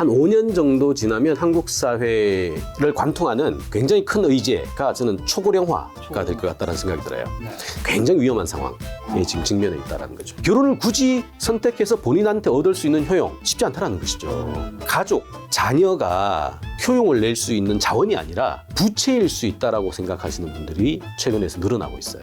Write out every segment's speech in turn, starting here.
한 5년 정도 지나면 한국 사회를 관통하는 굉장히 큰 의제가 저는 초고령화가 될 것 같다는 생각이 들어요. 굉장히 위험한 상황에 지금 직면해 있다는 거죠. 결혼을 굳이 선택해서 본인한테 얻을 수 있는 효용 쉽지 않다는 것이죠. 가족, 자녀가 효용을 낼 수 있는 자원이 아니라 부채일 수 있다라고 생각하시는 분들이 최근에서 늘어나고 있어요.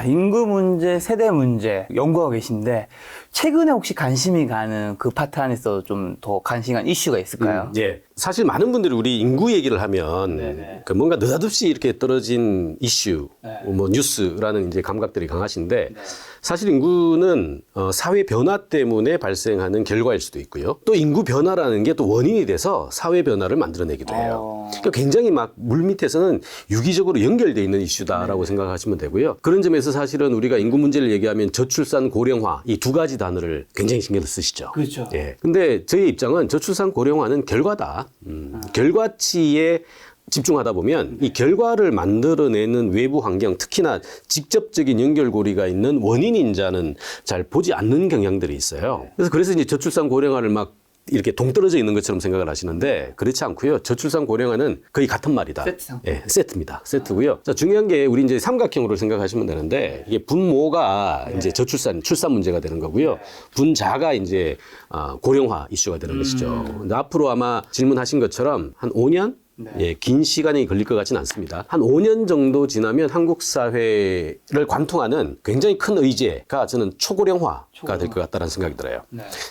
인구 문제, 세대 문제 연구하고 계신데 최근에 혹시 관심이 가는 그 파트 안에서 좀 더 관심 간 이슈가 있을까요? 예. 사실 많은 분들이 우리 인구 얘기를 하면 그 뭔가 느닷없이 이렇게 떨어진 이슈, 뭐 뉴스라는 이제 감각들이 강하신데 사실 인구는 사회 변화 때문에 발생하는 결과일 수도 있고요. 또 인구 변화라는 게 또 원인이 돼서 사회 변화를 만들어내기도 해요. 그러니까 굉장히 막 물밑에서는 유기적으로 연결되어 있는 이슈다라고 생각하시면 되고요. 그런 점에서 사실은 우리가 인구 문제를 얘기하면 저출산 고령화 이 두 가지 단어를 굉장히 신경을 쓰시죠. 그렇죠. 예. 근데 저희 입장은 저출산 고령화는 결과다. 결과치에 집중하다 보면 이 결과를 만들어내는 외부 환경, 특히나 직접적인 연결고리가 있는 원인 인자는 잘 보지 않는 경향들이 있어요. 그래서 이제 저출산 고령화를 막 이렇게 동떨어져 있는 것처럼 생각을 하시는데 그렇지 않고요. 저출산 고령화는 거의 같은 말이다. 세트상. 예, 세트입니다. 세트고요. 자, 중요한 게 우리 이제 삼각형으로 생각하시면 되는데 이게 분모가 이제 출산 문제가 되는 거고요. 분자가 이제 고령화 이슈가 되는 것이죠. 근데 앞으로 아마 질문하신 것처럼 한 5년? 예, 긴 시간이 걸릴 것 같지는 않습니다. 한 5년 정도 지나면 한국 사회를 관통하는 굉장히 큰 의제가 저는 초고령화가 될 것 같다는 생각이 들어요.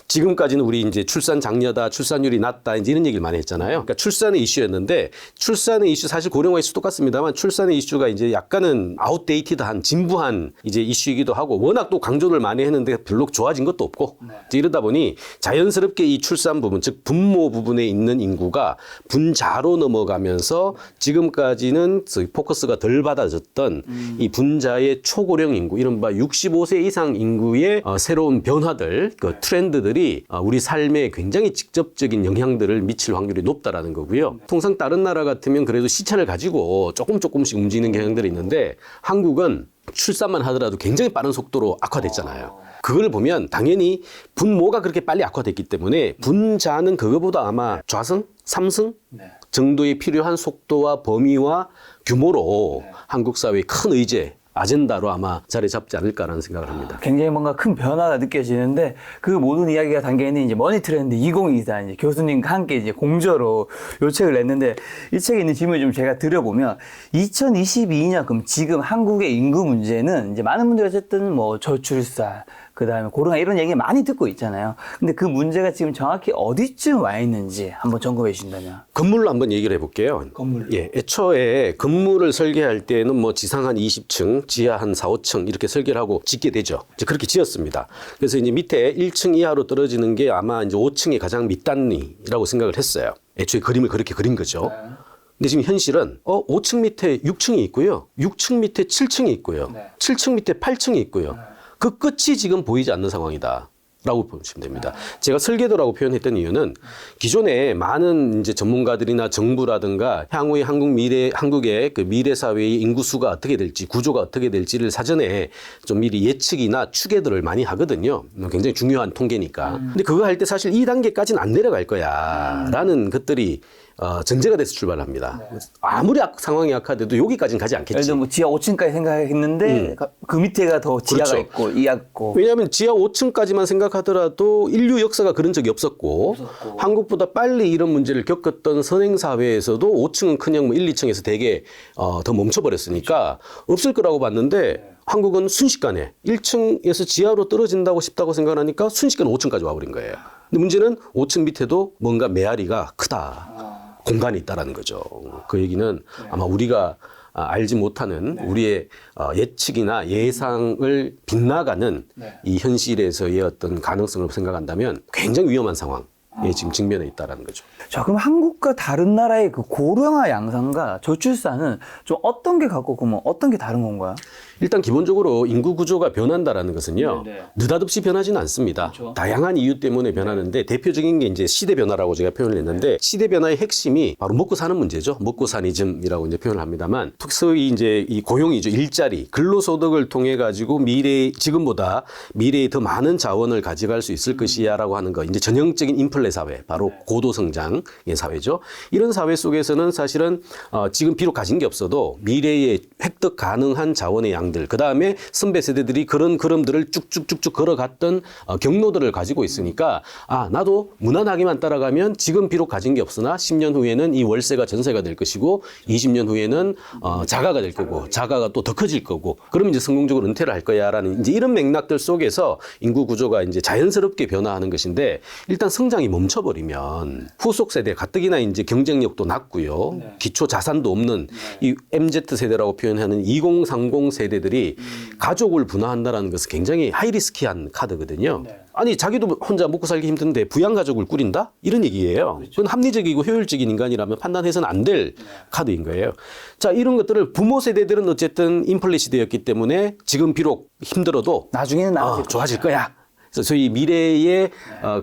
지금까지는 우리 이제 출산 장려다, 출산율이 낮다, 이제 이런 얘기를 많이 했잖아요. 그러니까 출산의 이슈였는데 출산의 이슈 사실 고령화 이슈 똑같습니다만 출산의 이슈가 이제 약간은 아웃데이티드한 진부한 이제 이슈이기도 하고 워낙 또 강조를 많이 했는데 별로 좋아진 것도 없고 이제 이러다 보니 자연스럽게 이 출산 부분, 즉 분모 부분에 있는 인구가 분자로 넘어가면서 지금까지는 포커스가 덜 받아졌던 이 분자의 초고령 인구, 이른바 65세 이상 인구의 새로운 변화들, 그 트렌드들이 우리 삶에 굉장히 직접적인 영향들을 미칠 확률이 높다라는 거고요. 통상 다른 나라 같으면 그래도 시차를 가지고 조금씩 움직이는 경향들이 있는데 한국은 출산만 하더라도 굉장히 빠른 속도로 악화됐잖아요. 그걸 보면 당연히 분모가 그렇게 빨리 악화됐기 때문에 분자는 그거보다 아마 좌승, 삼승 정도의 필요한 속도와 범위와 규모로 한국 사회의 큰 의제, 아젠다로 아마 자리 잡지 않을까라는 생각을 합니다. 굉장히 뭔가 큰 변화가 느껴지는데 그 모든 이야기가 담겨 있는 이제 머니 트렌드 2024 이제 교수님과 함께 이제 공저로 요 책을 냈는데 이 책에 있는 질문을 좀 제가 드려보면 2022년 그럼 지금 한국의 인구 문제는 이제 많은 분들이 어쨌든 뭐 저출산 그다음에 고령화 이런 얘기 많이 듣고 있잖아요. 근데 그 문제가 지금 정확히 어디쯤 와 있는지 한번 점검해 주신다면. 건물로 한번 얘기를 해볼게요. 건물로. 예, 애초에 건물을 설계할 때는 뭐 지상 한 20층, 지하 한 4, 5층 이렇게 설계를 하고 짓게 되죠. 이제 그렇게 지었습니다. 그래서 이제 밑에 1층 이하로 떨어지는 게 아마 이제 5층이 가장 밑단위라고 생각을 했어요. 애초에 그림을 그렇게 그린 거죠. 근데 지금 현실은 5층 밑에 6층이 있고요. 6층 밑에 7층이 있고요. 7층 밑에 8층이 있고요. 그 끝이 지금 보이지 않는 상황이다. 라고 보시면 됩니다. 제가 설계도라고 표현했던 이유는 기존에 많은 이제 전문가들이나 정부라든가 향후의 한국의 그 미래 사회의 인구수가 어떻게 될지, 구조가 어떻게 될지를 사전에 좀 미리 예측이나 추계들을 많이 하거든요. 굉장히 중요한 통계니까. 근데 그거 할 때 사실 2단계까지는 안 내려갈 거야. 라는 것들이 전제가 돼서 출발합니다. 아무리 상황이 악화돼도 여기까지는 가지 않겠지. 예를 들어 뭐 지하 5층까지 생각했는데 그 밑에가 더 지하가 그렇죠. 있고 이하 있고. 왜냐하면 지하 5층까지만 생각하더라도 인류 역사가 그런 적이 없었고 한국보다 빨리 이런 문제를 겪었던 선행사회에서도 5층은 그냥 뭐 1, 2층에서 되게 더 멈춰버렸으니까 없을 거라고 봤는데 한국은 순식간에 1층에서 지하로 떨어진다고 싶다고 생각하니까 순식간에 5층까지 와버린 거예요. 근데 문제는 5층 밑에도 뭔가 메아리가 크다. 공간이 있다라는 거죠. 그 얘기는 아마 우리가 알지 못하는 우리의 예측이나 예상을 빗나가는 이 현실에서의 어떤 가능성을 생각한다면 굉장히 위험한 상황에 지금 직면해 있다라는 거죠. 자, 그럼 한국과 다른 나라의 그 고령화 양상과 저출산은 좀 어떤 게 같고 그러면 어떤 게 다른 건가요? 일단 기본적으로 인구 구조가 변한다라는 것은요. 네, 네. 느닷없이 변하지는 않습니다. 그렇죠. 다양한 이유 때문에 변하는데 대표적인 게 이제 시대 변화라고 제가 표현을 했는데 시대 변화의 핵심이 바로 먹고 사는 문제죠. 먹고 사니즘이라고 이제 표현을 합니다만 소위 이제 이 고용이죠. 일자리, 근로소득을 통해 가지고 지금보다 미래에 더 많은 자원을 가져갈 수 있을 것이야라고 하는 거. 이제 전형적인 인플레 사회, 바로 고도 성장의 사회죠. 이런 사회 속에서는 사실은 지금 비록 가진 게 없어도 미래에 획득 가능한 자원의 양들, 그 다음에 선배 세대들이 그런 걸음들을 쭉쭉쭉쭉 걸어갔던 경로들을 가지고 있으니까 나도 무난하게만 따라가면 지금 비록 가진 게 없으나 10년 후에는 이 월세가 전세가 될 것이고 20년 후에는 자가가 될 거고 자가가 또 더 커질 거고 그러면 이제 성공적으로 은퇴를 할 거야라는 이제 이런 맥락들 속에서 인구 구조가 이제 자연스럽게 변화하는 것인데 일단 성장이 멈춰버리면 후속 세대 가뜩이나 이제 경쟁력도 낮고요. 기초 자산도 없는 이 MZ 세대라고 표현하는 2030 세대들이 가족을 분화한다는 것은 굉장히 하이리스키한 카드거든요. 아니 자기도 혼자 먹고 살기 힘든데 부양가족을 꾸린다? 이런 얘기예요. 그건 합리적이고 효율적인 인간이라면 판단해서는 안 될 카드인 거예요. 자, 이런 것들을 부모 세대들은 어쨌든 인플레 시대였기 때문에 지금 비록 힘들어도 나중에는 나아질 좋아질 거야. 그래서 저희 미래의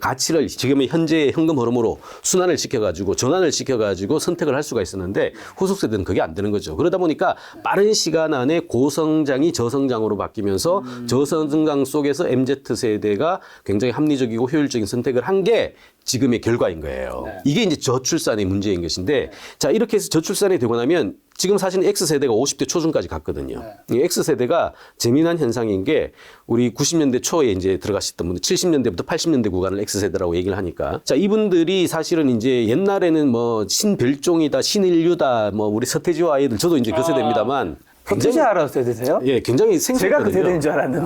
가치를 지금의 현재의 현금 흐름으로 순환을 시켜가지고 전환을 시켜가지고 선택을 할 수가 있었는데 후속 세대는 그게 안 되는 거죠. 그러다 보니까 빠른 시간 안에 고성장이 저성장으로 바뀌면서 저성장 속에서 MZ 세대가 굉장히 합리적이고 효율적인 선택을 한 게 지금의 결과인 거예요. 이게 이제 저출산의 문제인 것인데 자 이렇게 해서 저출산이 되고 나면 지금 사실 X세대가 50대 초중까지 갔거든요. 이 X세대가 재미난 현상인 게 우리 90년대 초에 이제 들어가셨던 분들 70년대부터 80년대 구간을 X세대라고 얘기를 하니까 자 이분들이 사실은 이제 옛날에는 뭐 신별종이다 신인류다 뭐 우리 서태지와 아이들 저도 이제 그 세대입니다만 서태지 알았어요, 세대세요? 예, 굉장히 생소했거든요. 제가 그 세대인 줄 알았는데.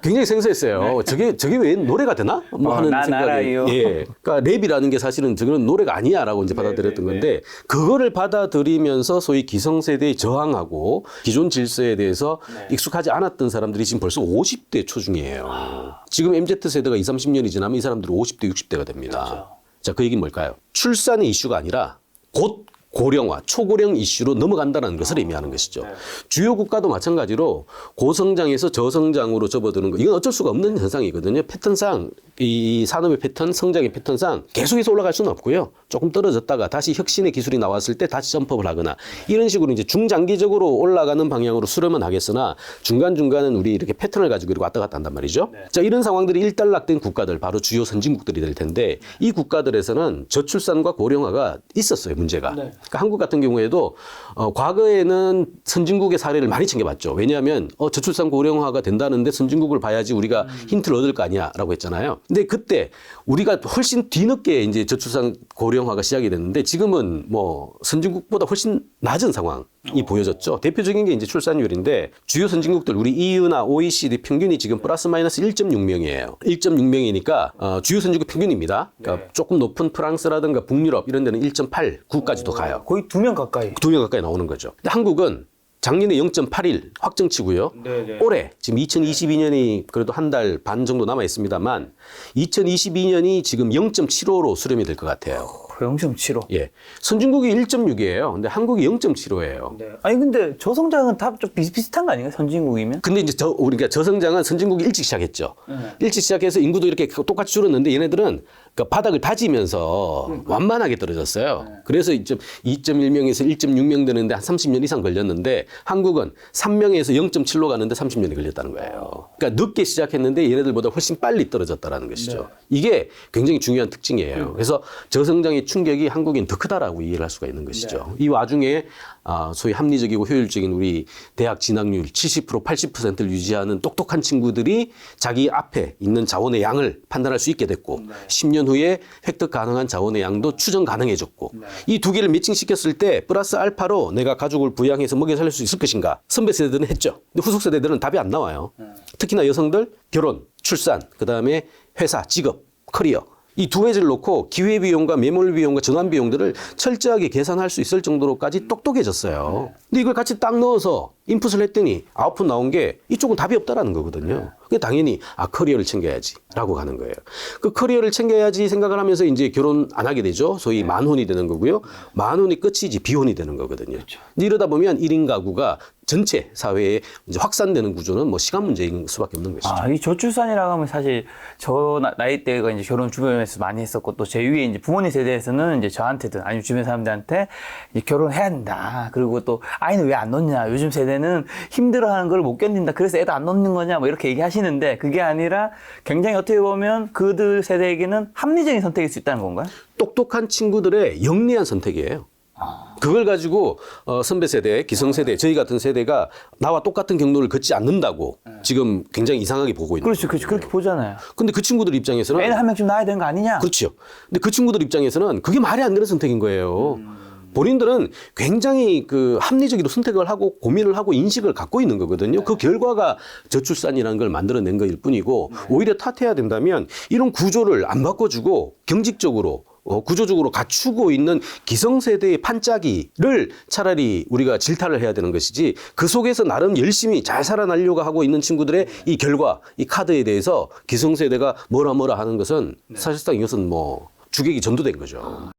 굉장히 생소했어요. 저게 왜 노래가 되나? 뭐 하는 생각이. 알아요. 예. 그러니까 랩이라는 게 사실은 저거는 노래가 아니야라고 이제 받아들였던 건데 그거를 받아들이면서 소위 기성세대에 저항하고 기존 질서에 대해서 익숙하지 않았던 사람들이 지금 벌써 50대 초중이에요. 지금 MZ 세대가 20, 30년이 지나면 이 사람들은 50대, 60대가 됩니다. 그렇죠. 자, 그 얘기는 뭘까요? 출산의 이슈가 아니라 곧 고령화, 초고령 이슈로 넘어간다는 것을 의미하는 것이죠. 주요 국가도 마찬가지로 고성장에서 저성장으로 접어드는 거, 이건 어쩔 수가 없는 현상이거든요. 패턴상, 이 산업의 패턴, 성장의 패턴상 계속해서 올라갈 수는 없고요. 조금 떨어졌다가 다시 혁신의 기술이 나왔을 때 다시 점프를 하거나 이런 식으로 이제 중장기적으로 올라가는 방향으로 수렴은 하겠으나 중간중간은 우리 이렇게 패턴을 가지고 이렇게 왔다 갔다 한단 말이죠. 자, 이런 상황들이 일단락된 국가들, 바로 주요 선진국들이 될 텐데 이 국가들에서는 저출산과 고령화가 있었어요, 문제가. 그러니까 한국 같은 경우에도 과거에는 선진국의 사례를 많이 챙겨봤죠. 왜냐하면 저출산 고령화가 된다는데 선진국을 봐야지 우리가 힌트를 얻을 거 아니야라고 했잖아요. 근데 그때 우리가 훨씬 뒤늦게 이제 저출산 고령화가 시작이 됐는데 지금은 뭐 선진국보다 훨씬 낮은 상황이 보여졌죠. 대표적인 게 이제 출산율인데 주요 선진국들 우리 EU나 OECD 평균이 지금 플러스 마이너스 1.6명이에요. 1.6명이니까 주요 선진국 평균입니다. 그러니까 조금 높은 프랑스라든가 북유럽 이런 데는 1.89까지도 가요. 거의 2명 가까이. 2명 가까이 나오는 거죠. 근데 한국은 작년에 0.81 확정치고요. 올해 지금 2022년이 그래도 한 달 반 정도 남아 있습니다만 2022년이 지금 0.75로 수렴이 될 것 같아요. 0.75. 예. 선진국이 1.6이에요. 근데 한국이 0.75예요. 아니 근데 저성장은 다 좀 비슷비슷한 거 아닌가요? 선진국이면? 근데 이제 우리가 저성장은 선진국이 일찍 시작했죠. 일찍 시작해서 인구도 이렇게 똑같이 줄었는데 얘네들은 그러니까 바닥을 다지면서 완만하게 떨어졌어요. 그래서 2.1명에서 1.6명 되는데 한 30년 이상 걸렸는데 한국은 3명에서 0.7로 가는데 30년이 걸렸다는 거예요. 그러니까 늦게 시작했는데 얘네들보다 훨씬 빨리 떨어졌다라는 것이죠. 이게 굉장히 중요한 특징이에요. 그래서 저성장의 충격이 한국인 더 크다라고 이해를 할 수가 있는 것이죠. 이 와중에 소위 합리적이고 효율적인 우리 대학 진학률 70%, 80%를 유지하는 똑똑한 친구들이 자기 앞에 있는 자원의 양을 판단할 수 있게 됐고 10년 후에 획득 가능한 자원의 양도 추정 가능해졌고 이 두 개를 매칭시켰을 때 플러스 알파로 내가 가족을 부양해서 먹여 살릴 수 있을 것인가? 선배 세대들은 했죠. 근데 후속 세대들은 답이 안 나와요. 특히나 여성들 결혼, 출산, 그다음에 회사, 직업, 커리어 이 두 가지를 놓고 기회비용과 매몰비용과 전환비용들을 철저하게 계산할 수 있을 정도로까지 똑똑해졌어요. 근데 이걸 같이 딱 넣어서 인풋을 했더니 아웃풋 나온 게 이쪽은 답이 없다라는 거거든요. 그게 당연히 커리어를 챙겨야지라고 가는 거예요. 그 커리어를 챙겨야지 생각을 하면서 이제 결혼 안 하게 되죠. 소위 만혼이 되는 거고요. 만혼이 끝이지 비혼이 되는 거거든요. 근데 이러다 보면 1인 가구가 전체 사회에 이제 확산되는 구조는 뭐 시간 문제인 수밖에 없는 것이죠. 이 저출산이라고 하면 사실 저 나이 때가 이제 결혼 주변에서 많이 했었고 또 제 위에 이제 부모님 세대에서는 이제 저한테든 아니면 주변 사람들한테 이제 결혼해야 된다. 그리고 또 아이는 왜 안 놓냐. 요즘 세대는 힘들어하는 걸 못 견딘다. 그래서 애도 안 놓는 거냐. 뭐 이렇게 얘기하시는데 그게 아니라 굉장히 어떻게 보면 그들 세대에게는 합리적인 선택일 수 있다는 건가요? 똑똑한 친구들의 영리한 선택이에요. 그걸 가지고 선배 세대, 기성 세대, 저희 같은 세대가 나와 똑같은 경로를 걷지 않는다고 지금 굉장히 이상하게 보고 있는 그렇죠, 거예요. 그렇죠. 그렇게 보잖아요. 근데 그 친구들 입장에서는 애는 한 명쯤 낳아야 되는 거 아니냐? 그렇죠. 근데 그 친구들 입장에서는 그게 말이 안 되는 선택인 거예요. 본인들은 굉장히 그 합리적으로 선택을 하고 고민을 하고 인식을 갖고 있는 거거든요. 그 결과가 저출산이라는 걸 만들어낸 거일 뿐이고 오히려 탓해야 된다면 이런 구조를 안 바꿔주고 경직적으로 구조적으로 갖추고 있는 기성세대의 판짜기를 차라리 우리가 질타를 해야 되는 것이지 그 속에서 나름 열심히 잘 살아나려고 하고 있는 친구들의 이 결과, 이 카드에 대해서 기성세대가 뭐라 하는 것은 사실상 이것은 뭐 주객이 전도된 거죠.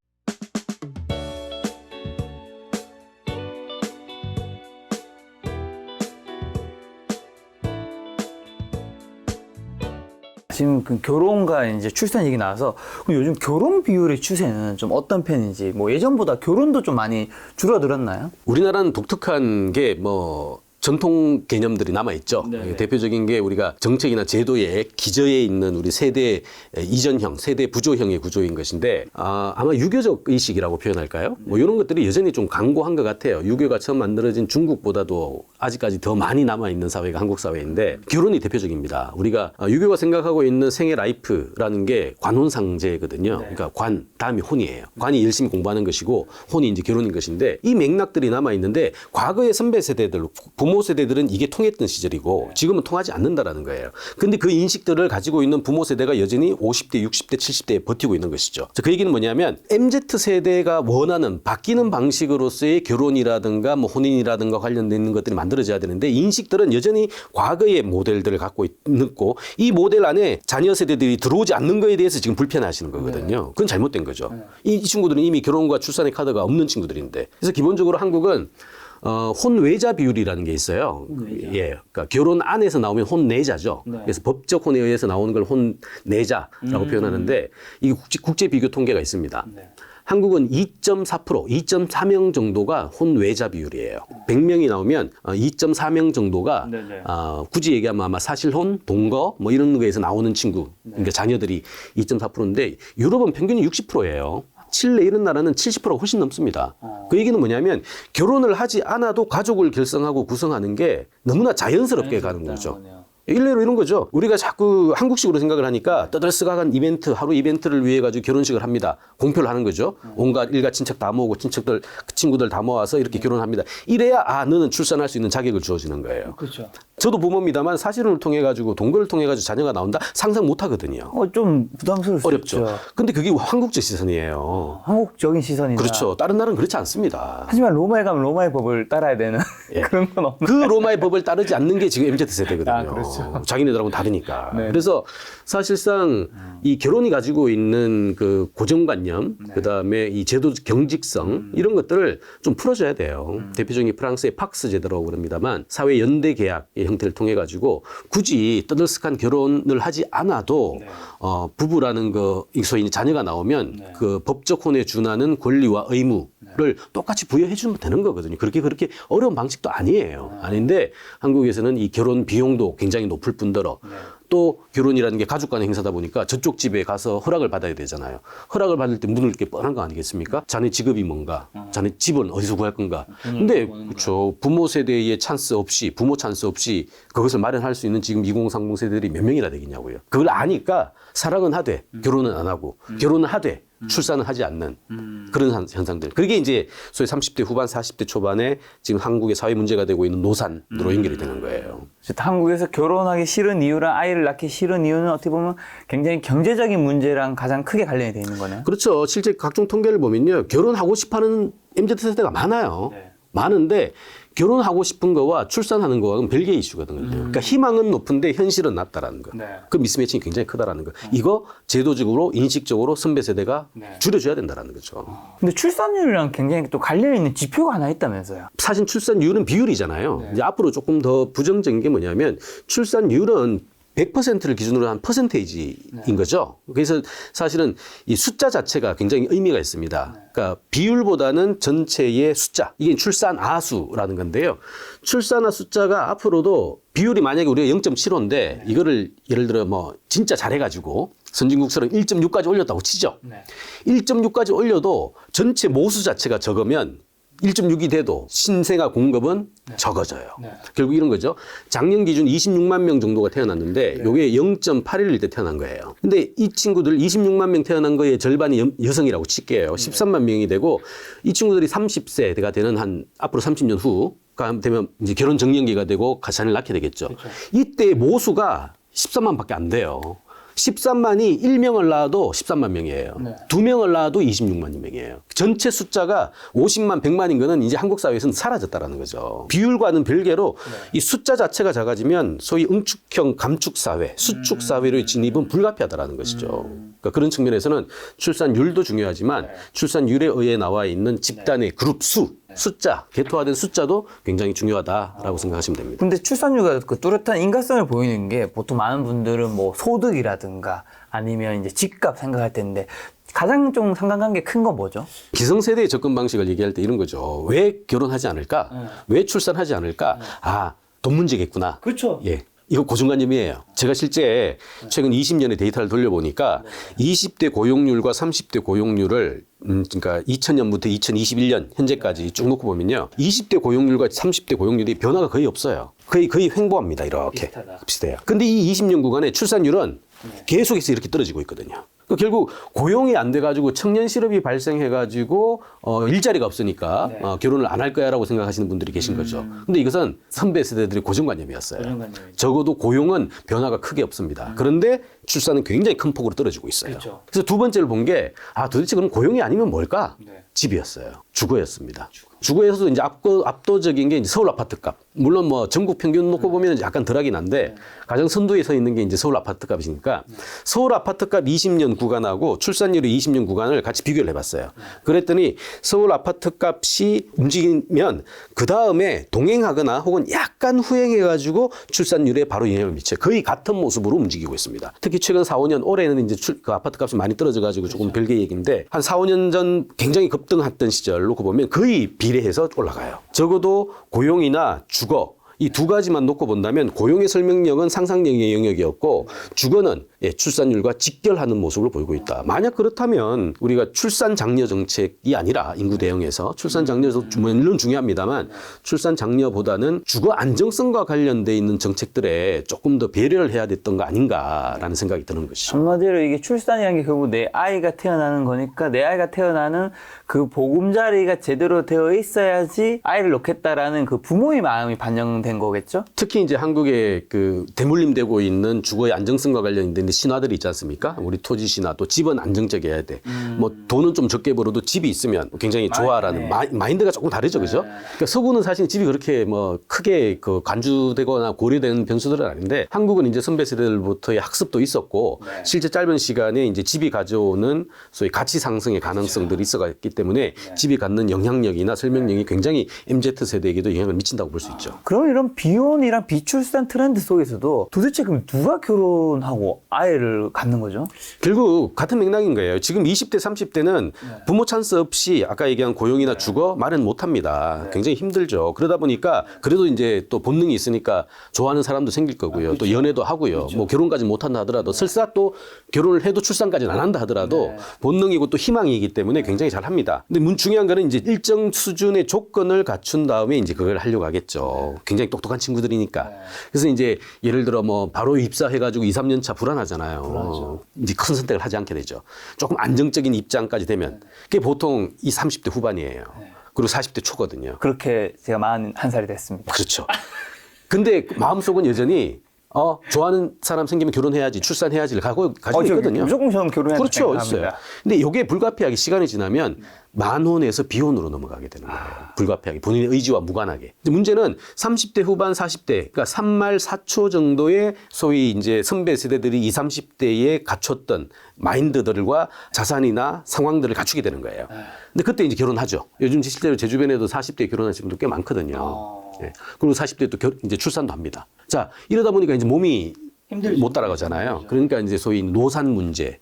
지금 그 결혼과 이제 출산 얘기 나와서 그럼 요즘 결혼 비율의 추세는 좀 어떤 편인지 뭐 예전보다 결혼도 좀 많이 줄어들었나요? 우리나라는 독특한 게 뭐 전통 개념들이 남아있죠. 네네. 대표적인 게 우리가 정책이나 제도에 기저에 있는 우리 세대 이전형, 세대 부조형의 구조인 것인데 아마 유교적 의식이라고 표현할까요? 뭐 이런 것들이 여전히 좀 강고한 것 같아요. 유교가 처음 만들어진 중국보다도 아직까지 더 많이 남아있는 사회가 한국 사회인데 결혼이 대표적입니다. 우리가 유교가 생각하고 있는 생애 라이프라는 게 관혼상제거든요. 그러니까 관, 다음이 혼이에요. 관이 열심히 공부하는 것이고 혼이 이제 결혼인 것인데 이 맥락들이 남아있는데 과거의 선배 세대들, 부모 세대들은 이게 통했던 시절이고 지금은 통하지 않는다라는 거예요. 근데 그 인식들을 가지고 있는 부모 세대가 여전히 50대, 60대, 70대에 버티고 있는 것이죠. 그 얘기는 뭐냐면 MZ 세대가 원하는 바뀌는 방식으로서의 결혼이라든가 뭐 혼인이라든가 관련된 것들이 만들어져야 되는데 인식들은 여전히 과거의 모델들을 갖고 있고 이 모델 안에 자녀 세대들이 들어오지 않는 거에 대해서 지금 불편해하시는 거거든요. 그건 잘못된 거죠. 이 친구들은 이미 결혼과 출산의 카드가 없는 친구들인데 그래서 기본적으로 한국은 혼외자 비율이라는 게 있어요. 혼외자. 예. 그러니까 결혼 안에서 나오면 혼내자죠. 네. 그래서 법적 혼에 의해서 나오는 걸 혼내자라고 표현하는데 이게 국제 비교 통계가 있습니다. 네. 한국은 2.4%, 2.4명 정도가 혼외자 비율이에요. 100명이 나오면 2.4명 정도가 네네. 굳이 얘기하면 아마 사실혼, 동거 뭐 이런 거에서 나오는 친구, 그러니까 자녀들이 2.4%인데 유럽은 평균이 60%예요. 칠레 이런 나라는 70%가 훨씬 넘습니다. 그 얘기는 뭐냐면 결혼을 하지 않아도 가족을 결성하고 구성하는 게 너무나 자연스럽게 가는 거죠. 거네요. 일례로 이런 거죠. 우리가 자꾸 한국식으로 생각을 하니까 떠들썩한 이벤트, 하루 이벤트를 위해 가지고 결혼식을 합니다. 공표를 하는 거죠. 온갖 일가 친척 다 모으고 친척들, 친구들 다 모아서 이렇게 결혼합니다. 이래야 너는 출산할 수 있는 자격을 주어지는 거예요. 그렇죠. 저도 부모입니다만 사실혼을 통해 가지고 동거를 통해 가지고 자녀가 나온다 상상 못 하거든요. 좀 부담스러울 수 어렵죠. 있죠. 근데 그게 한국적 시선이에요. 한국적인 시선이다. 그렇죠. 다른 나라는 그렇지 않습니다. 하지만 로마에 가면 로마의 법을 따라야 되는 예. 그런 건 없나요? 그 로마의 법을 따르지 않는 게 지금 MZ 세대거든요. 그렇죠. 자기네들하고는 다르니까. 네. 그래서 사실상 이 결혼이 가지고 있는 그 고정관념, 그다음에 이 제도적 경직성 이런 것들을 좀 풀어줘야 돼요. 대표적인 프랑스의 팍스 제도라고 그럽니다만 사회 연대 계약의 형태를 통해 가지고 굳이 떠들썩한 결혼을 하지 않아도 부부라는 거, 소위 자녀가 나오면 그 법적 혼에 준하는 권리와 의무를 똑같이 부여해 주면 되는 거거든요. 그렇게 어려운 방식도 아니에요. 아닌데 한국에서는 이 결혼 비용도 굉장히 높을 뿐더러 또 결혼이라는 게 가족 간의 행사다 보니까 저쪽 집에 가서 허락을 받아야 되잖아요. 허락을 받을 때 묻을 게 뻔한 거 아니겠습니까? 자네 직업이 뭔가? 자네 집은 어디서 구할 건가? 근데 그렇죠. 부모 세대의 찬스 없이 부모 찬스 없이 그것을 마련할 수 있는 지금 2030 세대들이 몇 명이나 되겠냐고요. 그걸 아니까 사랑은 하되 결혼은 안 하고 결혼은 하되 출산을 하지 않는 그런 현상들. 그게 이제 소위 30대 후반, 40대 초반에 지금 한국의 사회 문제가 되고 있는 노산으로 연결이 되는 거예요. 한국에서 결혼하기 싫은 이유랑 아이를 낳기 싫은 이유는 어떻게 보면 굉장히 경제적인 문제랑 가장 크게 관련이 돼 있는 거네요. 그렇죠. 실제 각종 통계를 보면요. 결혼하고 싶어하는 MZ 세대가 많아요. 많은데 결혼하고 싶은 거와 출산하는 거와는 별개의 이슈거든요. 그러니까 희망은 높은데 현실은 낮다라는 거. 네. 그 미스매칭이 굉장히 크다라는 거. 이거 제도적으로 인식적으로 선배 세대가 줄여줘야 된다라는 거죠. 근데 출산율이랑 굉장히 또 관련 있는 지표가 하나 있다면서요. 사실 출산율은 비율이잖아요. 이제 앞으로 조금 더 부정적인 게 뭐냐면 출산율은 100%를 기준으로 한 퍼센테이지인 거죠. 그래서 사실은 이 숫자 자체가 굉장히 의미가 있습니다. 그러니까 비율보다는 전체의 숫자. 이게 출산아수라는 건데요. 출산아 숫자가 앞으로도 비율이 만약에 우리가 0.75인데 이거를 예를 들어 뭐 진짜 잘해가지고 선진국처럼 1.6까지 올렸다고 치죠. 1.6까지 올려도 전체 모수 자체가 적으면 1.6이 돼도 신생아 공급은 적어져요. 결국 이런 거죠. 작년 기준 26만 명 정도가 태어났는데 요게 0.81일 때 태어난 거예요. 근데 이 친구들 26만 명 태어난 거의 절반이 여성이라고 칠게요. 13만 명이 되고 이 친구들이 30세가 되는 한 앞으로 30년 후가 되면 이제 결혼 정년기가 되고 자녀를 낳게 되겠죠. 이때 모수가 13만밖에 안 돼요. 13만이 1명을 낳아도 13만 명이에요. 2명을 낳아도 26만 명이에요. 전체 숫자가 50만, 100만인 거는 이제 한국 사회에서는 사라졌다라는 거죠. 비율과는 별개로 이 숫자 자체가 작아지면 소위 응축형 감축 사회, 수축 사회로의 진입은 불가피하다라는 것이죠. 그러니까 그런 측면에서는 출산율도 중요하지만 출산율에 의해 나와 있는 집단의 그룹 수, 숫자, 개토화된 숫자도 굉장히 중요하다라고 생각하시면 됩니다. 근데 출산율가 그 뚜렷한 인과성을 보이는 게 보통 많은 분들은 뭐 소득이라든가 아니면 이제 집값 생각할 텐데 가장 좀 상관관계 큰 건 뭐죠? 기성세대의 접근 방식을 얘기할 때 이런 거죠. 왜 결혼하지 않을까? 왜 출산하지 않을까? 아, 돈 문제겠구나. 그렇죠. 예. 이거 고정관념이에요. 제가 실제 최근 20년의 데이터를 돌려보니까 20대 고용률과 30대 고용률을 그러니까 2000년부터 2021년 현재까지 쭉 놓고 보면요. 20대 고용률과 30대 고용률이 변화가 거의 없어요. 거의 횡보합니다. 이렇게. 비슷해요. 근데 이 20년 구간의 출산율은 계속해서 이렇게 떨어지고 있거든요. 그러니까 결국 고용이 안 돼가지고 청년 실업이 발생해가지고 일자리가 없으니까 결혼을 안 할 거야라고 생각하시는 분들이 계신 거죠. 근데 이것은 선배 세대들의 고정관념이었어요. 적어도 고용은 변화가 크게 없습니다. 그런데 출산은 굉장히 큰 폭으로 떨어지고 있어요. 그렇죠. 그래서 두 번째를 본 게 도대체 그럼 고용이 아니면 뭘까? 집이었어요. 주거였습니다. 주거에서도 이제 압도적인 게 이제 서울 아파트값. 물론 뭐 전국 평균 놓고 보면 약간 덜하긴 한데 가장 선두에 서 있는 게 이제 서울 아파트값이니까 서울 아파트값 20년 구간하고 출산율의 20년 구간을 같이 비교를 해봤어요. 그랬더니 서울 아파트값이 움직이면 그 다음에 동행하거나 혹은 약간 후행해가지고 출산율에 바로 영향을 미쳐요. 거의 같은 모습으로 움직이고 있습니다. 특히 최근 4, 5년 올해는 이제 그 아파트값이 많이 떨어져가지고 조금 별개 얘기인데 한 4, 5년 전 굉장히 급등했던 시절 놓고 보면 거의 비례해서 올라가요. 적어도 고용이나 주거 이 두 가지만 놓고 본다면 고용의 설명력은 상상력의 영역이었고 주거는 출산율과 직결하는 모습을 보이고 있다. 만약 그렇다면 우리가 출산 장려 정책이 아니라 인구 대응에서 출산 장려도 물론 중요합니다만 출산 장려보다는 주거 안정성과 관련돼 있는 정책들에 조금 더 배려를 해야 됐던 거 아닌가라는 생각이 드는 것이죠. 한마디로 이게 출산이라는 게 결국 내 아이가 태어나는 거니까 내 아이가 태어나는 그 보금자리가 제대로 되어 있어야지 아이를 놓겠다라는 그 부모의 마음이 반영된 거겠죠? 특히 이제 한국에 그 대물림되고 있는 주거의 안정성과 관련된 신화들이 있지 않습니까? 우리 토지 신화 또 집은 안정적이어야 돼. 뭐 돈은 좀 적게 벌어도 집이 있으면 굉장히 좋아라는 마인드가 조금 다르죠, 그죠? 그러니까 서구는 사실 집이 그렇게 뭐 크게 그 간주되거나 고려되는 변수들은 아닌데 한국은 이제 선배 세대들부터의 학습도 있었고 실제 짧은 시간에 이제 집이 가져오는 소위 가치 상승의 가능성들이 있어갔기 때문에 집이 갖는 영향력이나 설명력이 굉장히 MZ 세대에게도 영향을 미친다고 볼 수 있죠. 그럼 이런 비혼이랑 비출산 트렌드 속에서도 도대체 그럼 누가 결혼하고 아이를 갖는 거죠? 결국 같은 맥락인 거예요. 지금 20대, 30대는 부모 찬스 없이 아까 얘기한 고용이나 주거 마련 못 합니다. 굉장히 힘들죠. 그러다 보니까 그래도 이제 또 본능이 있으니까 좋아하는 사람도 생길 거고요. 또 연애도 하고요. 뭐 결혼까지 못 한다 하더라도 설사 또 결혼을 해도 출산까지는 안 한다 하더라도 본능이고 또 희망이기 때문에 굉장히 잘 합니다. 근데 중요한 거는 이제 일정 수준의 조건을 갖춘 다음에 이제 그걸 하려고 하겠죠. 굉장히 똑똑한 친구들이니까. 그래서 이제 예를 들어 뭐 바로 입사해가지고 2, 3년 차 불안하잖아요. 이제 큰 선택을 하지 않게 되죠. 조금 안정적인 입장까지 되면. 그게 보통 이 30대 후반이에요. 그리고 40대 초거든요. 그렇게 제가 41살이 됐습니다. 그렇죠. 근데 마음속은 여전히 좋아하는 사람 생기면 결혼해야지, 출산해야지를 가지고 있거든요. 무조건 저는 결혼해야 그렇죠, 생각합니다. 있어요. 근데 이게 불가피하게 시간이 지나면 만혼에서 비혼으로 넘어가게 되는 거예요. 불가피하게 본인의 의지와 무관하게. 근데 문제는 30대 후반, 40대, 그러니까 3말 4초 정도의 소위 이제 선배 세대들이 20, 30대에 갖췄던 마인드들과 자산이나 상황들을 갖추게 되는 거예요. 근데 그때 이제 결혼하죠. 요즘 실제로 제 주변에도 40대에 결혼하시는 분들 꽤 많거든요. 예. 그리고 40대 또 이제 출산도 합니다. 자, 이러다 보니까 이제 몸이 못 따라가잖아요. 그러니까 이제 소위 노산 문제.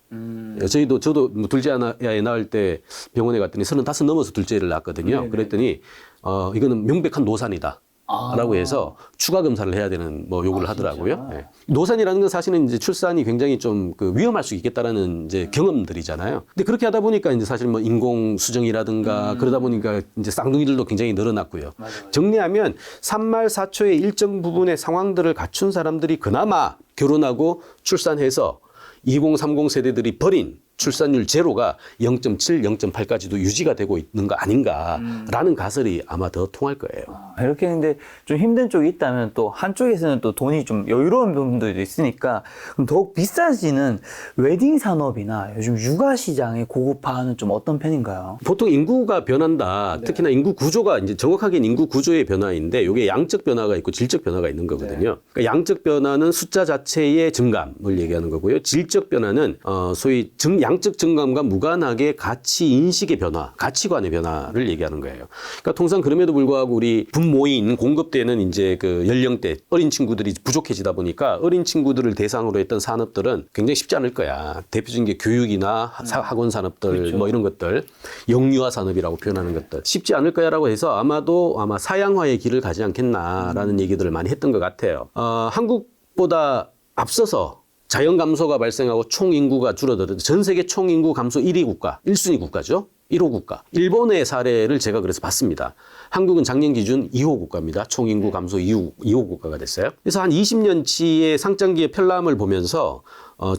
저도 뭐 둘째 애 낳을 때 병원에 갔더니 35 넘어서 둘째를 낳았거든요. 그랬더니 이거는 명백한 노산이다. 라고 해서 추가 검사를 해야 되는 뭐 요구를 하더라고요. 예. 노산이라는 건 사실은 이제 출산이 굉장히 좀 그 위험할 수 있겠다라는 이제 경험들이잖아요. 근데 그렇게 하다 보니까 이제 사실 뭐 인공 수정이라든가 그러다 보니까 이제 쌍둥이들도 굉장히 늘어났고요. 정리하면 3말 4초의 일정 부분의 상황들을 갖춘 사람들이 그나마 결혼하고 출산해서 2030 세대들이 버린 출산율 제로가 0.7, 0.8까지도 유지가 되고 있는 거 아닌가라는 가설이 아마 더 통할 거예요. 이렇게 근데 좀 힘든 쪽이 있다면 또 한쪽에서는 또 돈이 좀 여유로운 부분들도 있으니까 그럼 더욱 비싸지는 웨딩 산업이나 요즘 육아 시장의 고급화는 좀 어떤 편인가요? 보통 인구가 변한다. 특히나 인구 구조가 이제 정확하게 인구 구조의 변화인데 이게 양적 변화가 있고 질적 변화가 있는 거거든요. 그러니까 양적 변화는 숫자 자체의 증감을 얘기하는 거고요. 질적 변화는 소위 양적 증감과 무관하게 가치 인식의 변화, 가치관의 변화를 얘기하는 거예요. 그러니까 통상 그럼에도 불구하고 우리 분모인 공급대는 이제 그 연령대 어린 친구들이 부족해지다 보니까 어린 친구들을 대상으로 했던 산업들은 굉장히 쉽지 않을 거야. 대표적인 게 교육이나 학원 산업들 그렇죠. 뭐 이런 것들, 영유아 산업이라고 표현하는 것들 쉽지 않을 거야라고 해서 아마 사양화의 길을 가지 않겠나라는 얘기들을 많이 했던 것 같아요. 한국보다 앞서서 자연 감소가 발생하고 총 인구가 줄어들었는데 전 세계 총 인구 감소 1위 국가, 1순위 국가죠. 1호 국가. 일본의 사례를 제가 그래서 봤습니다. 한국은 작년 기준 2호 국가입니다. 총 인구 감소 2호 국가가 됐어요. 그래서 한 20년치의 상장기의 편람을 보면서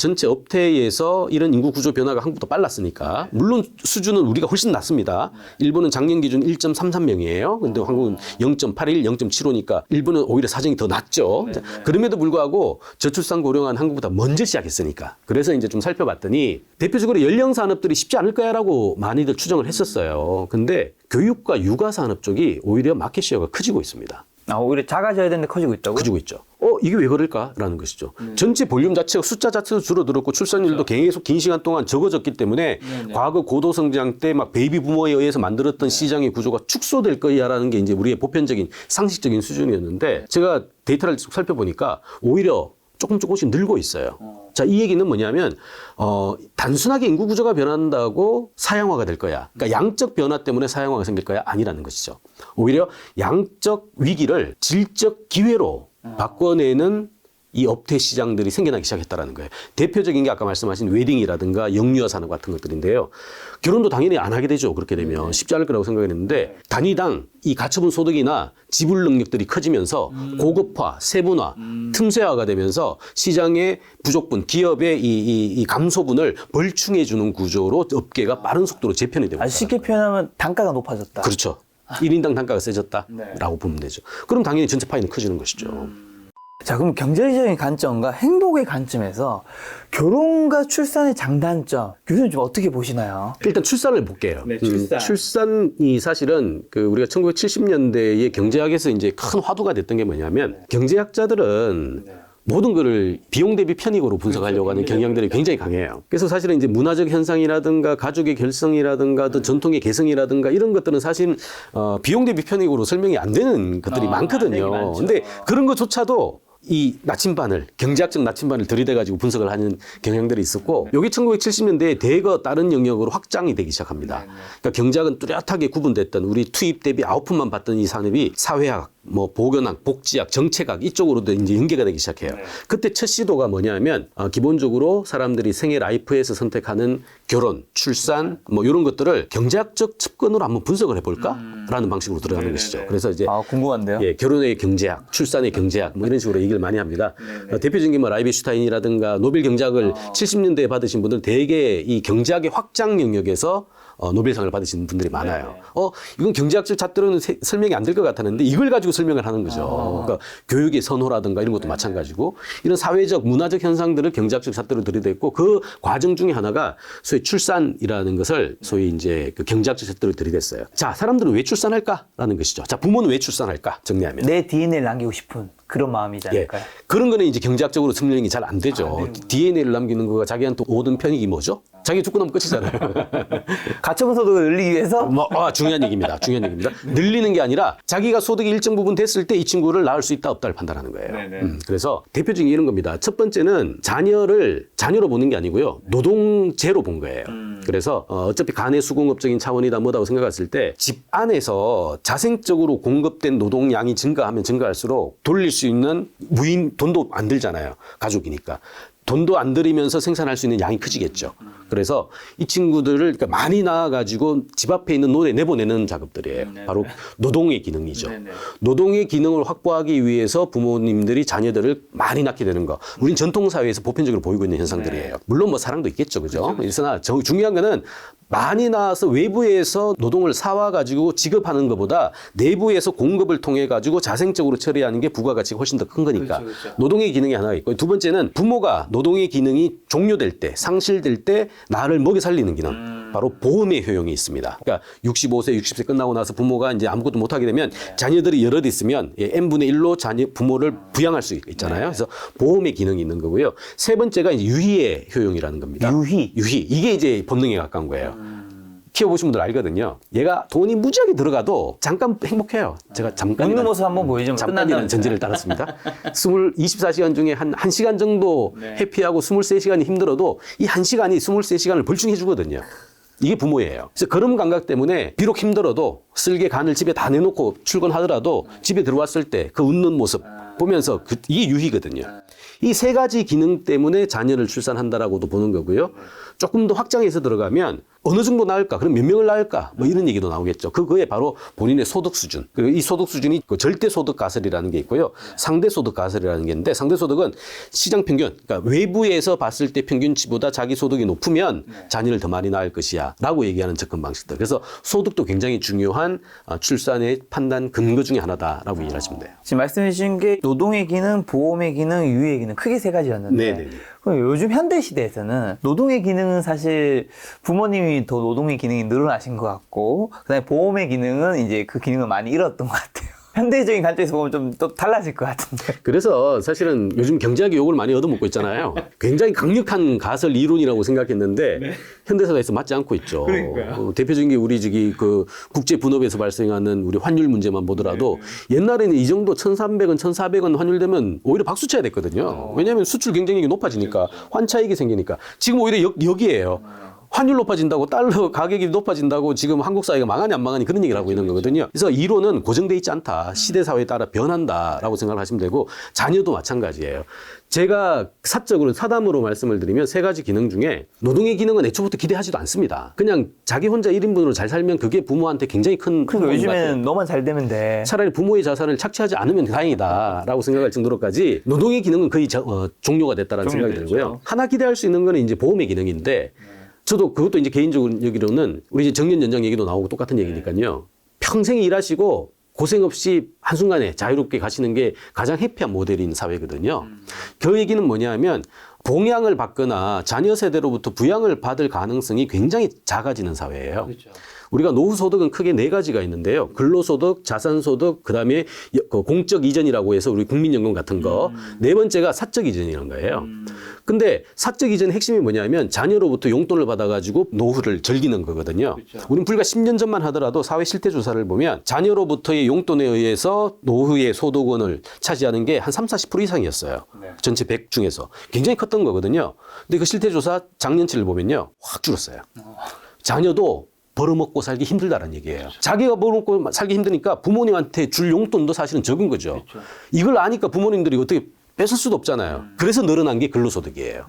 전체 업태에서 이런 인구 구조 변화가 한국보다 빨랐으니까 물론 수준은 우리가 훨씬 낮습니다. 일본은 작년 기준 1.33명이에요. 근데 한국은 0.81, 0.75니까 일본은 오히려 사정이 더 낮죠. 자, 그럼에도 불구하고 저출산 고령화는 한국보다 먼저 시작했으니까. 그래서 이제 좀 살펴봤더니 대표적으로 연령 산업들이 쉽지 않을 거야라고 많이들 추정을 했었어요. 근데 교육과 육아 산업 쪽이 오히려 마켓 시어가 커지고 있습니다. 오히려 작아져야 되는데 커지고 있다고요? 커지고 있죠. 이게 왜 그럴까라는 것이죠. 전체 볼륨 자체가 숫자 자체도 줄어들었고 출산율도 계속 긴 시간 동안 적어졌기 때문에 과거 고도성장 때 막 베이비 부모에 의해서 만들었던 시장의 구조가 축소될 거야라는 게 이제 우리의 보편적인 상식적인 수준이었는데 제가 데이터를 쭉 살펴보니까 오히려 조금씩 늘고 있어요. 자, 이 얘기는 뭐냐면, 단순하게 인구 구조가 변한다고 사양화가 될 거야. 그러니까 양적 변화 때문에 사양화가 생길 거야? 아니라는 것이죠. 오히려 양적 위기를 질적 기회로 바꿔내는 이 업태 시장들이 생겨나기 시작했다는 거예요. 대표적인 게 아까 말씀하신 웨딩이라든가 영유아 산업 같은 것들인데요. 결혼도 당연히 안 하게 되죠. 그렇게 되면 쉽지 않을 거라고 생각했는데 단위당 이 가처분 소득이나 지불 능력들이 커지면서 고급화, 세분화, 틈새화가 되면서 시장의 부족분, 기업의 이 감소분을 벌충해 주는 구조로 업계가 빠른 속도로 재편이 되고 있다. 쉽게 표현하면 단가가 높아졌다. 그렇죠. 1인당 단가가 세졌다라고 보면 되죠. 그럼 당연히 전체 파이는 커지는 것이죠. 자, 그럼 경제적인 관점과 행복의 관점에서 결혼과 출산의 장단점, 교수님 좀 어떻게 보시나요? 일단 출산을 볼게요. 네, 출산. 출산이 사실은 그 우리가 1970년대에 경제학에서 이제 큰 화두가 됐던 게 뭐냐면 경제학자들은 모든 거를 비용 대비 편익으로 분석하려고 하는 경향들이 굉장히 강해요. 그래서 사실은 이제 문화적 현상이라든가 가족의 결성이라든가 또 전통의 개성이라든가 이런 것들은 사실 비용 대비 편익으로 설명이 안 되는 것들이 많거든요. 근데 그런 것조차도 이 나침반을, 경제학적 나침반을 들이대가지고 분석을 하는 경향들이 있었고, 여기 1970년대에 대거 다른 영역으로 확장이 되기 시작합니다. 그러니까 경제학은 뚜렷하게 구분됐던 우리 투입 대비 아웃풋만 봤던 이 산업이 사회학, 뭐 보건학, 복지학, 정책학 이쪽으로도 이제 연계가 되기 시작해요. 그때 첫 시도가 뭐냐면 기본적으로 사람들이 생애 라이프에서 선택하는 결혼, 출산 뭐 이런 것들을 경제학적 측근으로 한번 분석을 해볼까라는 방식으로 들어가는 것이죠. 그래서 이제 궁금한데요. 예, 결혼의 경제학, 출산의 경제학 뭐 이런 식으로 얘기를 많이 합니다. 대표적인 게 뭐 라이베슈타인이라든가 노벨 경제학을 70년대에 받으신 분들 대개 이 경제학의 확장 영역에서 노벨상을 받으신 분들이 많아요. 이건 경제학적 잣대로는 설명이 안 될 것 같았는데 이걸 가지고 설명을 하는 거죠. 그러니까 교육의 선호라든가 이런 것도 마찬가지고 이런 사회적 문화적 현상들을 경제학적 잣대로 들이댔고 그 과정 중에 하나가 소위 출산이라는 것을 소위 이제 그 경제학적 잣대로 들이댔어요. 자, 사람들은 왜 출산할까라는 것이죠. 자, 부모는 왜 출산할까? 정리하면. 내 DNA를 남기고 싶은 그런 마음이지 않을까요? 그런 거는 이제 경제학적으로 설명이 잘 안 되죠. DNA를 남기는 거가 자기한테 오던 편익이 뭐죠? 자기 죽고 나면 끝이잖아요. 가처분 소득을 늘리기 위해서 중요한 얘기입니다. 중요한 얘기입니다. 늘리는 게 아니라 자기가 소득이 일정 부분 됐을 때 이 친구를 낳을 수 있다 없다를 판단하는 거예요. 그래서 대표적인 이런 겁니다. 첫 번째는 자녀를 자녀로 보는 게 아니고요. 노동제로 본 거예요. 그래서 어차피 간의 수공업적인 차원이다 뭐다고 생각했을 때 집 안에서 자생적으로 공급된 노동량이 증가하면 증가할수록 돌릴 수 있는 무인 돈도 안 들잖아요. 가족이니까. 돈도 안 들이면서 생산할 수 있는 양이 커지겠죠. 그래서 이 친구들을 그러니까 많이 낳아가지고 집 앞에 있는 논에 내보내는 작업들이에요. 바로 노동의 기능이죠. 노동의 기능을 확보하기 위해서 부모님들이 자녀들을 많이 낳게 되는 거. 우린 전통사회에서 보편적으로 보이고 있는 현상들이에요. 물론 뭐 사랑도 있겠죠. 그죠? 그러나 중요한 거는 많이 나와서 외부에서 노동을 사와가지고 지급하는 것보다 내부에서 공급을 통해가지고 자생적으로 처리하는 게 부가가치가 훨씬 더 큰 거니까. 노동의 기능이 하나가 있고 두 번째는 부모가 노동의 기능이 종료될 때, 상실될 때 나를 먹여 살리는 기능. 바로 보험의 효용이 있습니다. 그러니까 65세, 60세 끝나고 나서 부모가 이제 아무것도 못하게 되면 자녀들이 여럿 있으면 n분의 1로 부모를 부양할 수 있잖아요. 그래서 보험의 기능이 있는 거고요. 세 번째가 이제 유희의 효용이라는 겁니다. 유희. 이게 이제 본능에 가까운 거예요. 키워보신 분들 알거든요. 얘가 돈이 무지하게 들어가도 잠깐 행복해요. 제가 잠깐 웃는 모습 한번 보여주면 잠깐이라는 전제를 따랐습니다. 24시간 중에 한 1시간 정도 해피하고 23시간이 힘들어도 이 1시간이 23시간을 벌충해 주거든요. 이게 부모예요. 그래서 그런 감각 때문에 비록 힘들어도 쓸개 간을 집에 다 내놓고 출근하더라도 집에 들어왔을 때 그 웃는 모습 보면서 이게 유희거든요. 이 세 가지 기능 때문에 자녀를 출산한다라고도 보는 거고요. 조금 더 확장해서 들어가면 어느 정도 낳을까? 그럼 몇 명을 낳을까? 뭐 이런 얘기도 나오겠죠. 그거에 바로 본인의 소득 수준. 그리고 이 소득 수준이 그 절대 소득 가설이라는 게 있고요. 상대 소득 가설이라는 게 있는데 상대 소득은 시장 평균, 그러니까 외부에서 봤을 때 평균치보다 자기 소득이 높으면 자녀를 더 많이 낳을 것이야 라고 얘기하는 접근 방식들. 그래서 소득도 굉장히 중요한 출산의 판단 근거 중에 하나다라고 이해를 하시면 돼요. 지금 말씀해 주신 게 노동의 기능, 보험의 기능, 유의의 기능 크게 세 가지였는데 네네. 그럼 요즘 현대 시대에서는 노동의 기능은 사실 부모님이 더 노동의 기능이 늘어나신 것 같고 그다음에 보험의 기능은 이제 그 기능을 많이 잃었던 것 같아요. 현대적인 관점에서 보면 좀 또 달라질 것 같은데. 그래서 사실은 요즘 경제학의 욕을 많이 얻어먹고 있잖아요. 굉장히 강력한 가설 이론이라고 생각했는데 현대사회에서 맞지 않고 있죠. 대표적인 게 우리 그 국제 분업에서 발생하는 우리 환율 문제만 보더라도 옛날에는 이 정도 1,300원, 1,400원 환율되면 오히려 박수 쳐야 됐거든요. 왜냐하면 수출 경쟁력이 높아지니까 환차익이 생기니까 지금 오히려 여기에요. 환율 높아진다고 달러 가격이 높아진다고 지금 한국 사회가 망하니 안 망하니 그런 얘기를 하고 있는 거거든요. 그래서 이론은 고정돼 있지 않다. 시대 사회에 따라 변한다라고 생각을 하시면 되고 자녀도 마찬가지예요. 제가 사담으로 말씀을 드리면 세 가지 기능 중에 노동의 기능은 애초부터 기대하지도 않습니다. 그냥 자기 혼자 1인분으로 잘 살면 그게 부모한테 굉장히 큰 그러니까 요즘에는 너만 잘 되면 돼. 차라리 부모의 자산을 착취하지 않으면 다행이다라고 생각할 정도로까지 노동의 기능은 거의 종료가 됐다라는 생각이 들고요. 하나 기대할 수 있는 거는 이제 보험의 기능인데 저도 그것도 이제 개인적으로 여기로는 우리 이제 정년 연장 얘기도 나오고 똑같은 얘기니까요. 평생 일하시고 고생 없이 한순간에 자유롭게 가시는 게 가장 해피한 모델인 사회거든요. 그 얘기는 뭐냐면 봉양을 받거나 자녀 세대로부터 부양을 받을 가능성이 굉장히 작아지는 사회예요. 그렇죠. 우리가 노후소득은 크게 네 가지가 있는데요. 근로소득, 자산소득, 그다음에 공적 이전이라고 해서 우리 국민연금 같은 거. 네 번째가 사적 이전이라는 거예요. 근데 사적 이전의 핵심이 뭐냐면 자녀로부터 용돈을 받아가지고 노후를 즐기는 거거든요. 그렇죠. 우린 불과 10년 전만 하더라도 사회 실태 조사를 보면 자녀로부터의 용돈에 의해서 노후의 소득원을 차지하는 게 한 30-40% 이상이었어요. 네. 전체 100 중에서. 굉장히 컸던 거거든요. 근데 그 실태 조사 작년치를 보면요. 확 줄었어요. 자녀도 벌어먹고 살기 힘들다는 얘기예요. 그렇죠. 자기가 벌어먹고 살기 힘드니까 부모님한테 줄 용돈도 사실은 적은 거죠. 그렇죠. 이걸 아니까 부모님들이 어떻게 뺏을 수도 없잖아요. 그래서 늘어난 게 근로소득이에요.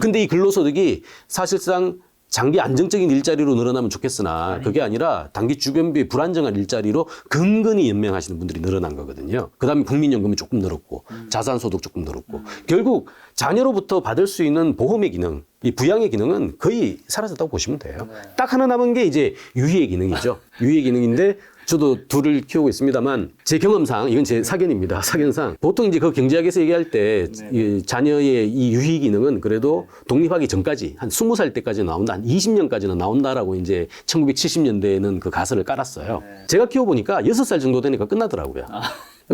근데 이 근로소득이 사실상 장기 안정적인 일자리로 늘어나면 좋겠으나 그게 아니라 단기 주변비 불안정한 일자리로 근근히 연명하시는 분들이 늘어난 거거든요. 그다음에 국민연금이 조금 늘었고 자산소득 조금 늘었고 결국 자녀로부터 받을 수 있는 보험의 기능 이 부양의 기능은 거의 사라졌다고 보시면 돼요. 딱 하나 남은 게 이제 유희의 기능이죠. 유희의 기능인데 저도 둘을 키우고 있습니다만 제 경험상 이건 제 사견입니다. 사견상 보통 이제 그 경제학에서 얘기할 때 이 자녀의 이 유희 기능은 그래도 독립하기 전까지 한 20살 때까지 나온다, 한 20년까지는 나온다라고 이제 1970년대에는 그 가설을 깔았어요. 제가 키워보니까 6살 정도 되니까 끝나더라고요.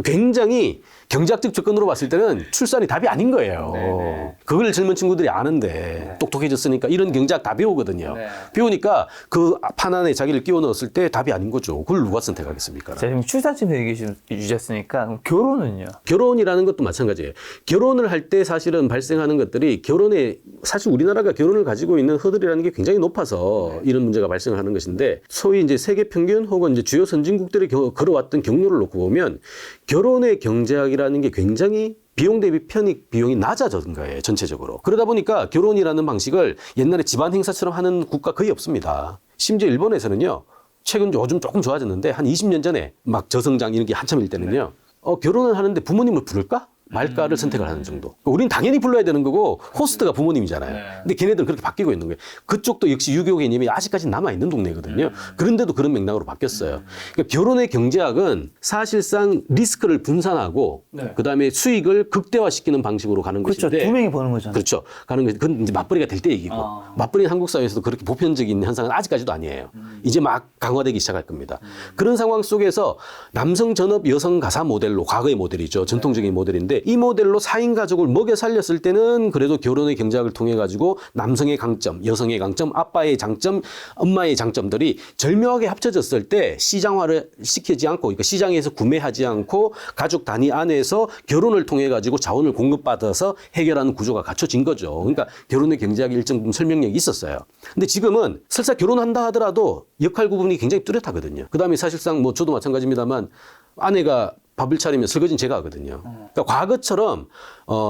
굉장히 경제학적 접근으로 봤을 때는 출산이 답이 아닌 거예요. 그걸 젊은 친구들이 아는데 똑똑해졌으니까 이런 경제학 다 배우거든요. 배우니까 그 판 안에 자기를 끼워 넣었을 때 답이 아닌 거죠. 그걸 누가 선택하겠습니까? 제가 지금 출산집 얘기 주셨으니까 그럼 결혼은요? 결혼이라는 것도 마찬가지예요. 결혼을 할 때 사실은 발생하는 것들이 결혼에 사실 우리나라가 결혼을 가지고 있는 허들이라는 게 굉장히 높아서 이런 문제가 발생을 하는 것인데 소위 이제 세계 평균 혹은 이제 주요 선진국들이 걸어왔던 경로를 놓고 보면 결혼의 경제학이라는 게 굉장히 비용 대비 편익 비용이 낮아진 거예요, 전체적으로. 그러다 보니까 결혼이라는 방식을 옛날에 집안 행사처럼 하는 국가 거의 없습니다. 심지어 일본에서는요, 최근 요즘 조금 좋아졌는데 한 20년 전에 막 저성장 이런 게 한참일 때는요, 결혼을 하는데 부모님을 부를까? 말까를 선택을 하는 정도. 우리는 당연히 불러야 되는 거고 호스트가 부모님이잖아요. 근데 걔네들은 그렇게 바뀌고 있는 거예요. 그쪽도 역시 유교 개념이 아직까지 남아있는 동네거든요. 그런데도 그런 맥락으로 바뀌었어요. 그러니까 결혼의 경제학은 사실상 리스크를 분산하고 그다음에 수익을 극대화시키는 방식으로 가는 그렇죠. 것인데 두 명이 버는 거잖아요. 그렇죠. 가는 것이 그건 이제 맞벌이가 될 때 얘기고 맞벌이는 한국 사회에서도 그렇게 보편적인 현상은 아직까지도 아니에요. 이제 막 강화되기 시작할 겁니다. 그런 상황 속에서 남성 전업 여성 가사 모델로 과거의 모델이죠. 전통적인 모델인데 이 모델로 4인 가족을 먹여 살렸을 때는 그래도 결혼의 경제학을 통해 가지고 남성의 강점, 여성의 강점, 아빠의 장점, 엄마의 장점들이 절묘하게 합쳐졌을 때 시장화를 시키지 않고 그러니까 시장에서 구매하지 않고 가족 단위 안에서 결혼을 통해 가지고 자원을 공급받아서 해결하는 구조가 갖춰진 거죠. 그러니까 결혼의 경제학이 일정 부분 설명력이 있었어요. 근데 지금은 설사 결혼한다 하더라도 역할 구분이 굉장히 뚜렷하거든요. 그다음에 사실상 뭐 저도 마찬가지입니다만 아내가 밥을 차리면 설거지는 제가 하거든요. 그러니까 과거처럼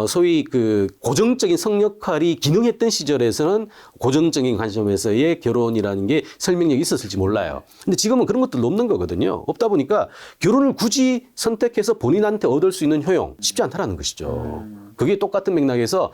소위 그 고정적인 성 역할이 기능했던 시절에서는 고정적인 관점에서의 결혼이라는 게 설명력이 있었을지 몰라요. 근데 지금은 그런 것들도 없는 거거든요. 없다 보니까 결혼을 굳이 선택해서 본인한테 얻을 수 있는 효용 쉽지 않다라는 것이죠. 그게 똑같은 맥락에서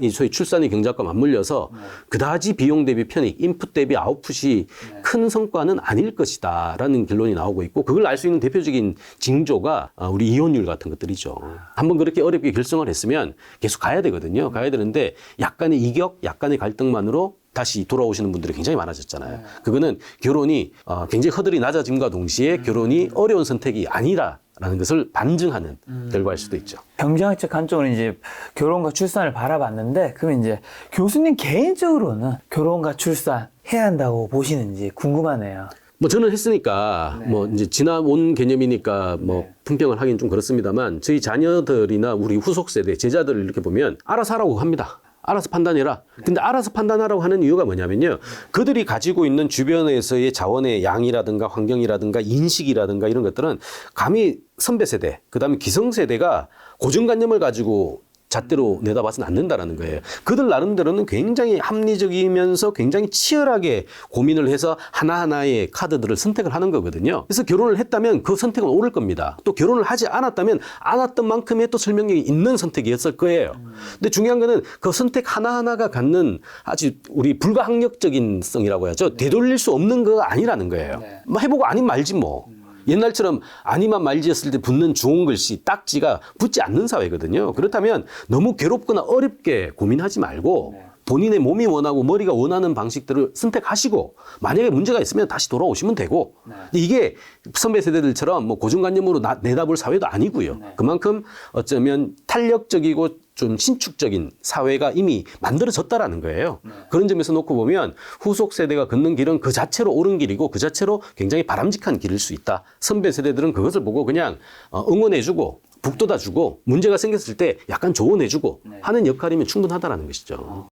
이 소위 출산의 경제학과 맞물려서 그다지 비용 대비 편익, 인풋 대비 아웃풋이 큰 성과는 아닐 것이다라는 결론이 나오고 있고 그걸 알 수 있는 대표적인 징조가 우리 이혼율 같은 것들이죠. 한번 그렇게 어렵게 결정을 했으면 계속 가야 되거든요. 가야 되는데 약간의 이격, 약간의 갈등만으로 다시 돌아오시는 분들이 굉장히 많아졌잖아요. 그거는 결혼이 굉장히 허들이 낮아짐과 동시에 결혼이 어려운 선택이 아니라는 것을 반증하는 결과일 수도 있죠. 경제학적 관점으로 이제 결혼과 출산을 바라봤는데 그러면 이제 교수님 개인적으로는 결혼과 출산 해야 한다고 보시는지 궁금하네요. 뭐 저는 했으니까 뭐 이제 지나온 개념이니까 뭐 품평을 하긴 좀 그렇습니다만 저희 자녀들이나 우리 후속 세대 제자들을 이렇게 보면 알아서 하라고 합니다. 알아서 판단해라. 근데 알아서 판단하라고 하는 이유가 뭐냐면요. 그들이 가지고 있는 주변에서의 자원의 양이라든가 환경이라든가 인식이라든가 이런 것들은 감히 선배 세대, 그다음에 기성 세대가 고정관념을 가지고 잣대로 내다봐서는 안 된다라는 거예요. 그들 나름대로는 굉장히 합리적이면서 굉장히 치열하게 고민을 해서 하나하나의 카드들을 선택을 하는 거거든요. 그래서 결혼을 했다면 그 선택은 옳을 겁니다. 또 결혼을 하지 않았다면 안 했던 만큼의 또 설명력이 있는 선택이었을 거예요. 근데 중요한 거는 그 선택 하나하나가 갖는 아주 우리 불가항력적인 성이라고 하죠. 되돌릴 수 없는 거 아니라는 거예요. 뭐 해보고 아니면 말지 뭐. 옛날처럼 아니만 말지었을 때 붙는 주홍 글씨, 딱지가 붙지 않는 사회거든요. 그렇다면 너무 괴롭거나 어렵게 고민하지 말고 본인의 몸이 원하고 머리가 원하는 방식들을 선택하시고 만약에 문제가 있으면 다시 돌아오시면 되고 이게 선배 세대들처럼 뭐 고정관념으로 내다볼 사회도 아니고요. 그만큼 어쩌면 탄력적이고 좀 신축적인 사회가 이미 만들어졌다라는 거예요. 그런 점에서 놓고 보면 후속 세대가 걷는 길은 그 자체로 옳은 길이고 그 자체로 굉장히 바람직한 길일 수 있다. 선배 세대들은 그것을 보고 그냥 응원해주고 북돋아주고 문제가 생겼을 때 약간 조언해주고 하는 역할이면 충분하다라는 것이죠.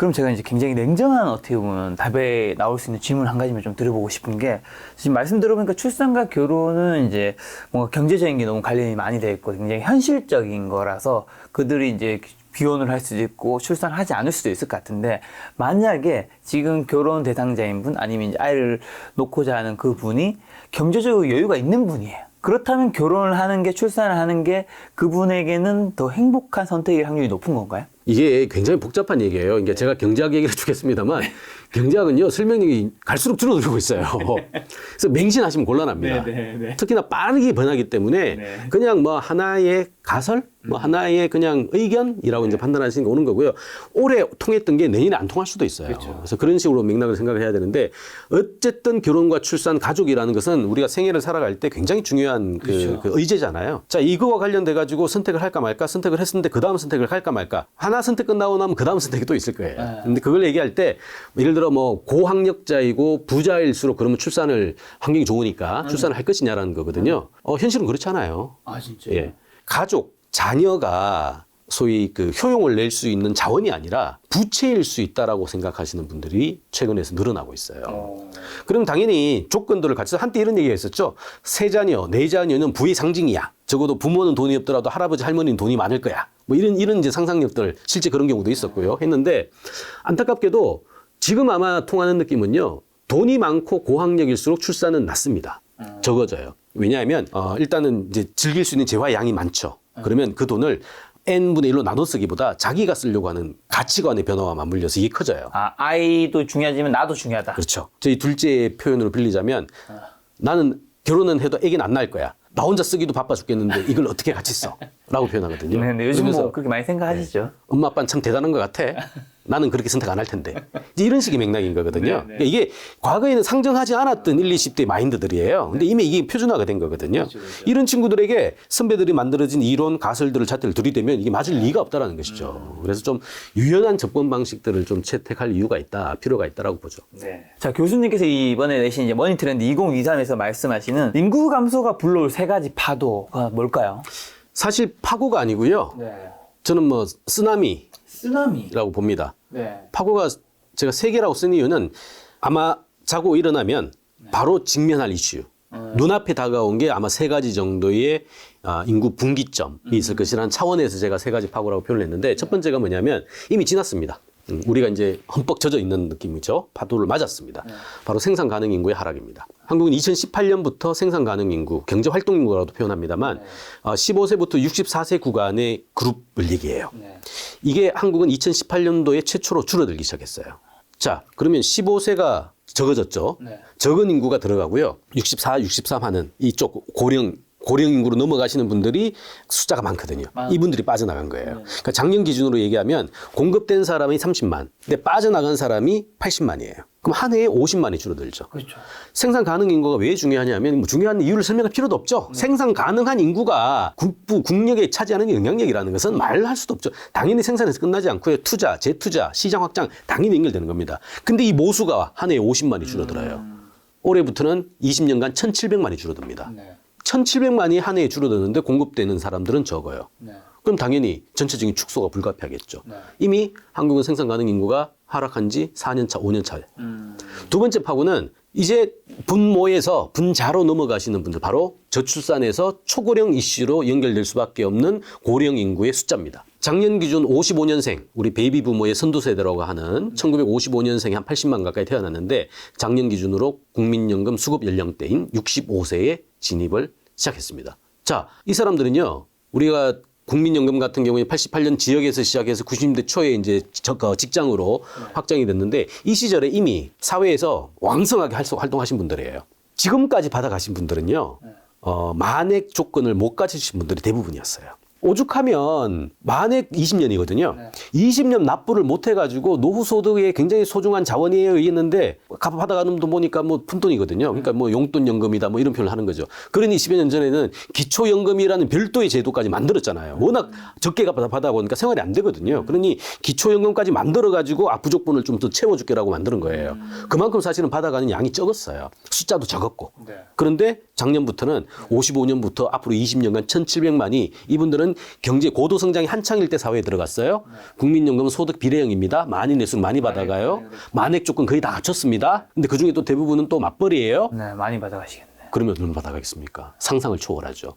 그럼 제가 이제 굉장히 냉정한 어떻게 보면 답에 나올 수 있는 질문 한 가지만 좀 드려보고 싶은 게 지금 말씀 들어보니까 출산과 결혼은 이제 뭔가 경제적인 게 너무 관련이 많이 돼 있고 굉장히 현실적인 거라서 그들이 이제 비혼을 할 수도 있고 출산을 하지 않을 수도 있을 것 같은데 만약에 지금 결혼 대상자인 분 아니면 이제 아이를 놓고자 하는 그 분이 경제적으로 여유가 있는 분이에요. 그렇다면 결혼을 하는 게 출산을 하는 게 그분에게는 더 행복한 선택일 확률이 높은 건가요? 이게 굉장히 복잡한 얘기예요. 그러니까 제가 경제학 얘기를 주겠습니다만 경제학은요 설명력이 갈수록 줄어들고 있어요. 그래서 맹신하시면 곤란합니다. 특히나 빠르게 변하기 때문에 그냥 뭐 하나의 가설, 뭐 하나의 그냥 의견이라고 이제 판단하시는 게 오는 거고요. 올해 통했던 게 내년에 안 통할 수도 있어요. 그래서 그런 식으로 맥락을 생각을 해야 되는데 어쨌든 결혼과 출산, 가족이라는 것은 우리가 생애를 살아갈 때 굉장히 중요한 그 의제잖아요. 자, 이거와 관련돼 가지고 선택을 할까 말까, 선택을 했는데 그 다음 선택을 할까 말까. 하나 선택 끝나고 나면 그 다음 선택이 또 있을 거예요. 근데 그걸 얘기할 때 예를 들어 뭐 고학력자이고 부자일수록 그러면 출산을 환경이 좋으니까 출산을 할 것이냐라는 거거든요. 현실은 그렇지 않아요. 아, 진짜요? 예. 가족, 자녀가 소위 그 효용을 낼 수 있는 자원이 아니라 부채일 수 있다라고 생각하시는 분들이 최근에서 늘어나고 있어요. 그럼 당연히 조건들을 갖춰서 한때 이런 얘기가 있었죠. 세 자녀, 네 자녀는 부의 상징이야. 적어도 부모는 돈이 없더라도 할아버지, 할머니는 돈이 많을 거야. 뭐 이런 이제 상상력들 실제 그런 경우도 있었고요. 했는데 안타깝게도 지금 아마 통하는 느낌은요. 돈이 많고 고학력일수록 출산은 낮습니다. 적어져요. 왜냐하면 일단은 이제 즐길 수 있는 재화의 양이 많죠. 그러면 그 돈을 n분의 1로 나눠 쓰기보다 자기가 쓰려고 하는 가치관의 변화와 맞물려서 이게 커져요. 아, 아이도 중요하지만 나도 중요하다. 그렇죠. 저희 둘째의 표현으로 빌리자면 나는 결혼은 해도 애기는 안 낳을 거야. 나 혼자 쓰기도 바빠 죽겠는데 이걸 어떻게 같이 써? 라고 표현하거든요. 네, 요즘 뭐 그러면서 그렇게 많이 생각하시죠. 엄마 아빠는 참 대단한 것 같아. 나는 그렇게 선택 안 할 텐데. 이제 이런 식의 맥락인 거거든요. 그러니까 이게 과거에는 상정하지 않았던 1, 20대 마인드들이에요. 근데 이미 이게 표준화가 된 거거든요. 이런 친구들에게 선배들이 만들어진 이론, 가설들을 자체를 들이대면 이게 맞을 리가 없다라는 것이죠. 그래서 좀 유연한 접근 방식들을 좀 채택할 이유가 있다, 필요가 있다라고 보죠. 자, 교수님께서 이번에 내신 이제 머니 트렌드 2023에서 말씀하시는 인구 감소가 불러올 세 가지 파도가 뭘까요? 사실 파고가 아니고요. 저는 뭐 쓰나미. 라고 봅니다. 파고가 제가 세 개라고 쓴 이유는 아마 자고 일어나면 바로 직면할 이슈. 눈앞에 다가온 게 아마 세 가지 정도의 인구 분기점이 있을 것이라는 차원에서 제가 세 가지 파고라고 표현을 했는데 첫 번째가 뭐냐면 이미 지났습니다. 우리가 이제 흠뻑 젖어 있는 느낌이죠. 파도를 맞았습니다. 바로 생산 가능 인구의 하락입니다. 한국은 2018년부터 생산 가능 인구, 경제 활동 인구라고도 표현합니다만 15세부터 64세 구간의 그룹을 얘기해요. 이게 한국은 2018년도에 최초로 줄어들기 시작했어요. 자, 그러면 15세가 적어졌죠. 적은 인구가 들어가고요. 64, 63 하는 이쪽 고령 인구로 넘어가시는 분들이 숫자가 많거든요. 이분들이 빠져나간 거예요. 그러니까 작년 기준으로 얘기하면 공급된 사람이 30만, 근데 빠져나간 사람이 80만이에요. 그럼 한 해에 50만이 줄어들죠. 그렇죠. 생산 가능 인구가 왜 중요하냐면 뭐 중요한 이유를 설명할 필요도 없죠. 생산 가능한 인구가 국력에 차지하는 영향력이라는 것은 말을 할 수도 없죠. 당연히 생산에서 끝나지 않고요. 투자, 재투자, 시장 확장 당연히 연결되는 겁니다. 근데 이 모수가 한 해에 50만이 줄어들어요. 올해부터는 20년간 1,700만이 줄어듭니다. 1,700만이 한 해에 줄어드는데 공급되는 사람들은 적어요. 그럼 당연히 전체적인 축소가 불가피하겠죠. 이미 한국은 생산 가능 인구가 하락한 지 4년 차, 5년 차예요. 두 번째 파고는 이제 분모에서 분자로 넘어가시는 분들, 바로 저출산에서 초고령 이슈로 연결될 수밖에 없는 고령 인구의 숫자입니다. 작년 기준 55년생, 우리 베이비 부모의 선두세대라고 하는 1955년생이 한 80만 가까이 태어났는데 작년 기준으로 국민연금 수급 연령대인 65세에 진입을 시작했습니다. 자, 이 사람들은요, 우리가 국민연금 같은 경우에 88년 지역에서 시작해서 90년대 초에 이제 직장으로 확장이 됐는데 이 시절에 이미 사회에서 왕성하게 활동하신 분들이에요. 지금까지 받아가신 분들은요, 만액 조건을 못 가지신 분들이 대부분이었어요. 오죽하면 만액 20년이거든요. 20년 납부를 못 해가지고 노후 소득에 굉장히 소중한 자원에 의했는데 받아가는 돈 보니까 뭐 푼돈이거든요. 그러니까 뭐 용돈 연금이다 뭐 이런 표현을 하는 거죠. 그러니 10여 년 전에는 기초연금이라는 별도의 제도까지 만들었잖아요. 워낙 적게 받아보니까 생활이 안 되거든요. 그러니 기초연금까지 만들어가지고 부족분을 좀 더 채워줄게라고 만드는 거예요. 그만큼 사실은 받아가는 양이 적었어요. 숫자도 적었고. 그런데 작년부터는 55년부터 앞으로 20년간 1,700만이 이분들은 우리는 경제 고도 성장이 한창일 때 사회에 들어갔어요. 국민연금은 소득 비례형입니다. 많이 낼수록 많이 받아가요. 만액 조건 거의 다 갖췄습니다. 근데 그중에 또 대부분은 또 맞벌이에요. 네, 많이 받아가시겠네. 그러면 얼마 받아가겠습니까? 상상을 초월하죠.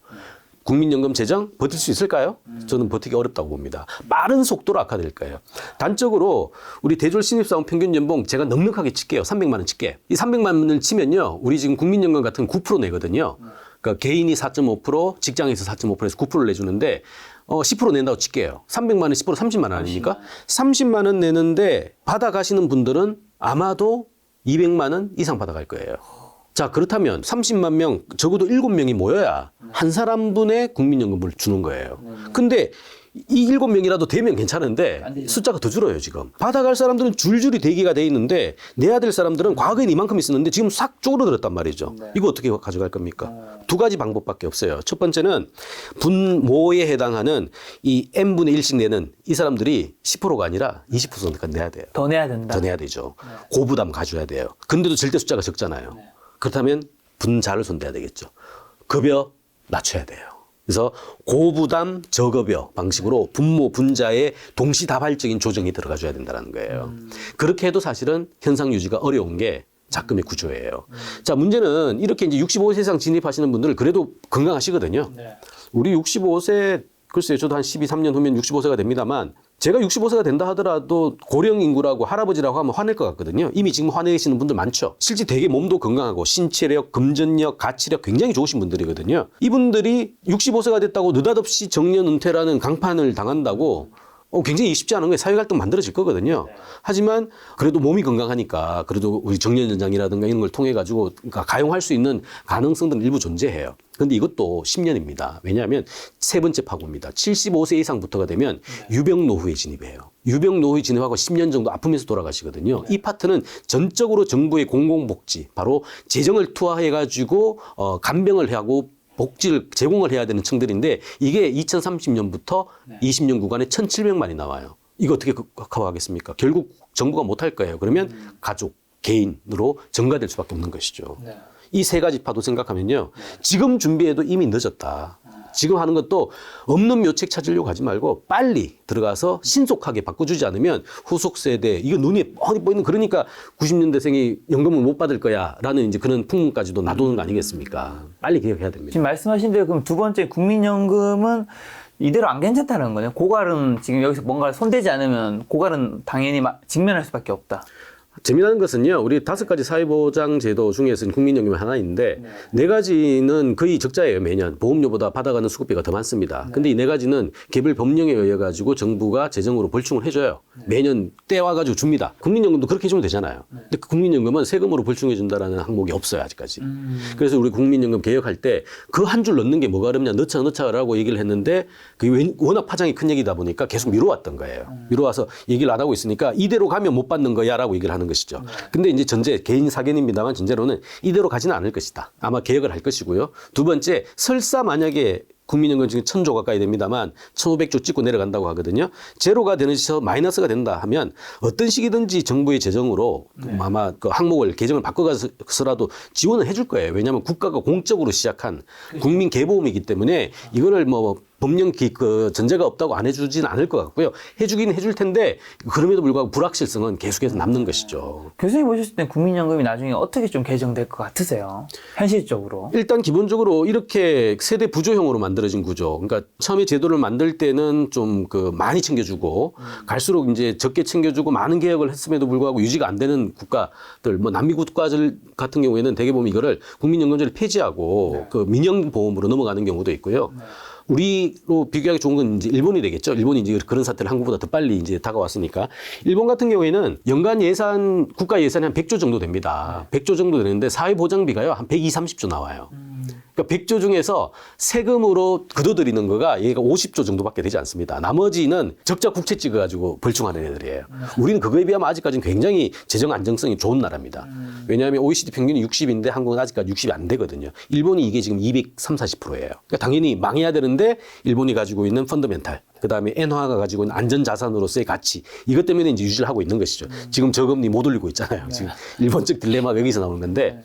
국민연금 재정 버틸 수 있을까요? 저는 버티기 어렵다고 봅니다. 빠른 속도로 악화될 거예요. 단적으로 우리 대졸 신입사원 평균 연봉 제가 넉넉하게 칠게요. 300만 원 칠게. 이 300만 원을 치면요. 우리 지금 국민연금 같은 9% 내거든요. 그러니까 개인이 4.5%, 직장에서 4.5%에서 9%를 내주는데 10% 낸다고 칠게요. 300만 원, 10% 30만 원 아닙니까? 30만 원 내는데 받아가시는 분들은 아마도 200만 원 이상 받아갈 거예요. 자, 그렇다면 30만 명, 적어도 7명이 모여야 한 사람분의 국민연금을 주는 거예요. 근데 이 7명이라도 되면 괜찮은데 숫자가 더 줄어요, 지금. 받아갈 사람들은 줄줄이 대기가 돼 있는데 내야 될 사람들은 과거엔 이만큼 있었는데 지금 싹 쪼그러들었단 말이죠. 이거 어떻게 가져갈 겁니까? 두 가지 방법밖에 없어요. 첫 번째는 분모에 해당하는 이 n분의 1씩 내는 이 사람들이 10%가 아니라 20%가 내야 돼요. 더 내야 된다. 더 내야 되죠. 고부담 가져야 돼요. 근데도 절대 숫자가 적잖아요. 그렇다면 분자를 손대야 되겠죠. 급여 낮춰야 돼요. 그래서 고부담 저급여 방식으로 분모 분자의 동시다발적인 조정이 들어가줘야 된다는 거예요. 그렇게 해도 사실은 현상 유지가 어려운 게 작금의 구조예요. 자, 문제는 이렇게 이제 65세 이상 진입하시는 분들 그래도 건강하시거든요. 우리 65세 글쎄요, 저도 한 3년 후면 65세가 됩니다만 제가 65세가 된다 하더라도 고령 인구라고 할아버지라고 하면 화낼 것 같거든요. 이미 지금 화내시는 분들 많죠. 실제 되게 몸도 건강하고 신체력, 금전력, 가치력 굉장히 좋으신 분들이거든요. 이분들이 65세가 됐다고 느닷없이 정년 은퇴라는 강판을 당한다고 굉장히 쉽지 않은 거예요. 사회갈등 만들어질 거거든요. 하지만 그래도 몸이 건강하니까 그래도 우리 정년 연장이라든가 이런 걸 통해 가지고 그러니까 가용할 수 있는 가능성들은 일부 존재해요. 그런데 이것도 10년입니다. 왜냐하면 세 번째 파고입니다. 75세 이상부터가 되면 유병 노후에 진입해요. 유병 노후에 진입하고 10년 정도 아프면서 돌아가시거든요. 이 파트는 전적으로 정부의 공공복지, 바로 재정을 투하해 가지고 간병을 하고 복지를 제공을 해야 되는 층들인데 이게 2030년부터 20년 구간에 1,700만이 나와요. 이거 어떻게 커버하겠습니까? 결국 정부가 못할 거예요. 그러면 가족, 개인으로 전가될 수밖에 없는 것이죠. 이 세 가지 파도 생각하면요. 지금 준비해도 이미 늦었다. 지금 하는 것도 없는 묘책 찾으려고 하지 말고 빨리 들어가서 신속하게 바꿔주지 않으면 후속 세대, 이거 눈에 뻔히 보이는 그러니까 90년대생이 연금을 못 받을 거야 라는 이제 그런 풍문까지도 놔두는 거 아니겠습니까? 빨리 개혁해야 됩니다. 지금 말씀하신 대로 그럼 두 번째 국민연금은 이대로 안 괜찮다는 거네요. 고갈은 지금 여기서 뭔가 손대지 않으면 고갈은 당연히 직면할 수밖에 없다. 재미나는 것은요, 우리 5가지 사회보장 제도 중에서는 국민연금이 하나 있는데, 네 가지는 거의 적자예요, 매년. 보험료보다 받아가는 수급비가 더 많습니다. 근데 이 네 가지는 개별 법령에 의해가지고 정부가 재정으로 벌충을 해줘요. 매년 떼와가지고 줍니다. 국민연금도 그렇게 해주면 되잖아요. 근데 그 국민연금은 세금으로 벌충해준다라는 항목이 없어요, 아직까지. 그래서 우리 국민연금 개혁할 때 그 한 줄 넣는 게 뭐가 어렵냐, 넣자라고 얘기를 했는데, 그게 워낙 파장이 큰 얘기다 보니까 계속 미뤄왔던 거예요. 미뤄와서 얘기를 안 하고 있으니까 이대로 가면 못 받는 거야 라고 얘기를 하는 것이죠. 근데 이제 전제 개인 사견입니다만 전제로는 이대로 가지는 않을 것이다. 아마 개혁을 할 것이고요. 두 번째, 설사 만약에 국민연금 지금 1,000조 가까이 됩니다만 1,500조 찍고 내려간다고 하거든요. 제로가 되는 시서 마이너스가 된다 하면 어떤 식이든지 정부의 재정으로 아마 그 항목을 개정을 바꿔가서라도 지원을 해줄 거예요. 왜냐하면 국가가 공적으로 시작한 국민 개보험이기 때문에 이거를 뭐 법령 그 전제가 없다고 안 해주지는 않을 것 같고요. 해주긴 해줄 텐데 그럼에도 불구하고 불확실성은 계속해서 남는 것이죠. 교수님 보셨을 때 국민연금이 나중에 어떻게 좀 개정될 것 같으세요? 현실적으로. 일단 기본적으로 이렇게 세대 부조형으로 만들어진 구조. 그러니까 처음에 제도를 만들 때는 좀 그 많이 챙겨주고 갈수록 이제 적게 챙겨주고 많은 개혁을 했음에도 불구하고 유지가 안 되는 국가들, 뭐 남미 국가들 같은 경우에는 대개 보면 이거를 국민연금제를 폐지하고 그 민영보험으로 넘어가는 경우도 있고요. 우리로 비교하기 좋은 건 이제 일본이 되겠죠. 일본이 이제 그런 사태를 한국보다 더 빨리 이제 다가왔으니까. 일본 같은 경우에는 연간 예산, 국가 예산이 한 100조 정도 됩니다. 100조 정도 되는데 사회보장비가요, 한 120, 30조 나와요. 그러니까 100조 중에서 세금으로 거둬들이는 거가 얘가 50조 정도밖에 되지 않습니다. 나머지는 적자 국채 찍어가지고 벌충하는 애들이에요. 우리는 그거에 비하면 아직까지는 굉장히 재정 안정성이 좋은 나라입니다. 왜냐하면 OECD 평균이 60인데 한국은 아직까지 60이 안 되거든요. 일본이 이게 지금 230, 40%예요. 그러니까 당연히 망해야 되는데 일본이 가지고 있는 펀더멘탈, 그다음에 엔화가 가지고 있는 안전자산으로서의 가치, 이것 때문에 이제 유지를 하고 있는 것이죠. 지금 저금리 못 올리고 있잖아요. 지금 일본 측 딜레마가 여기서 나오는 건데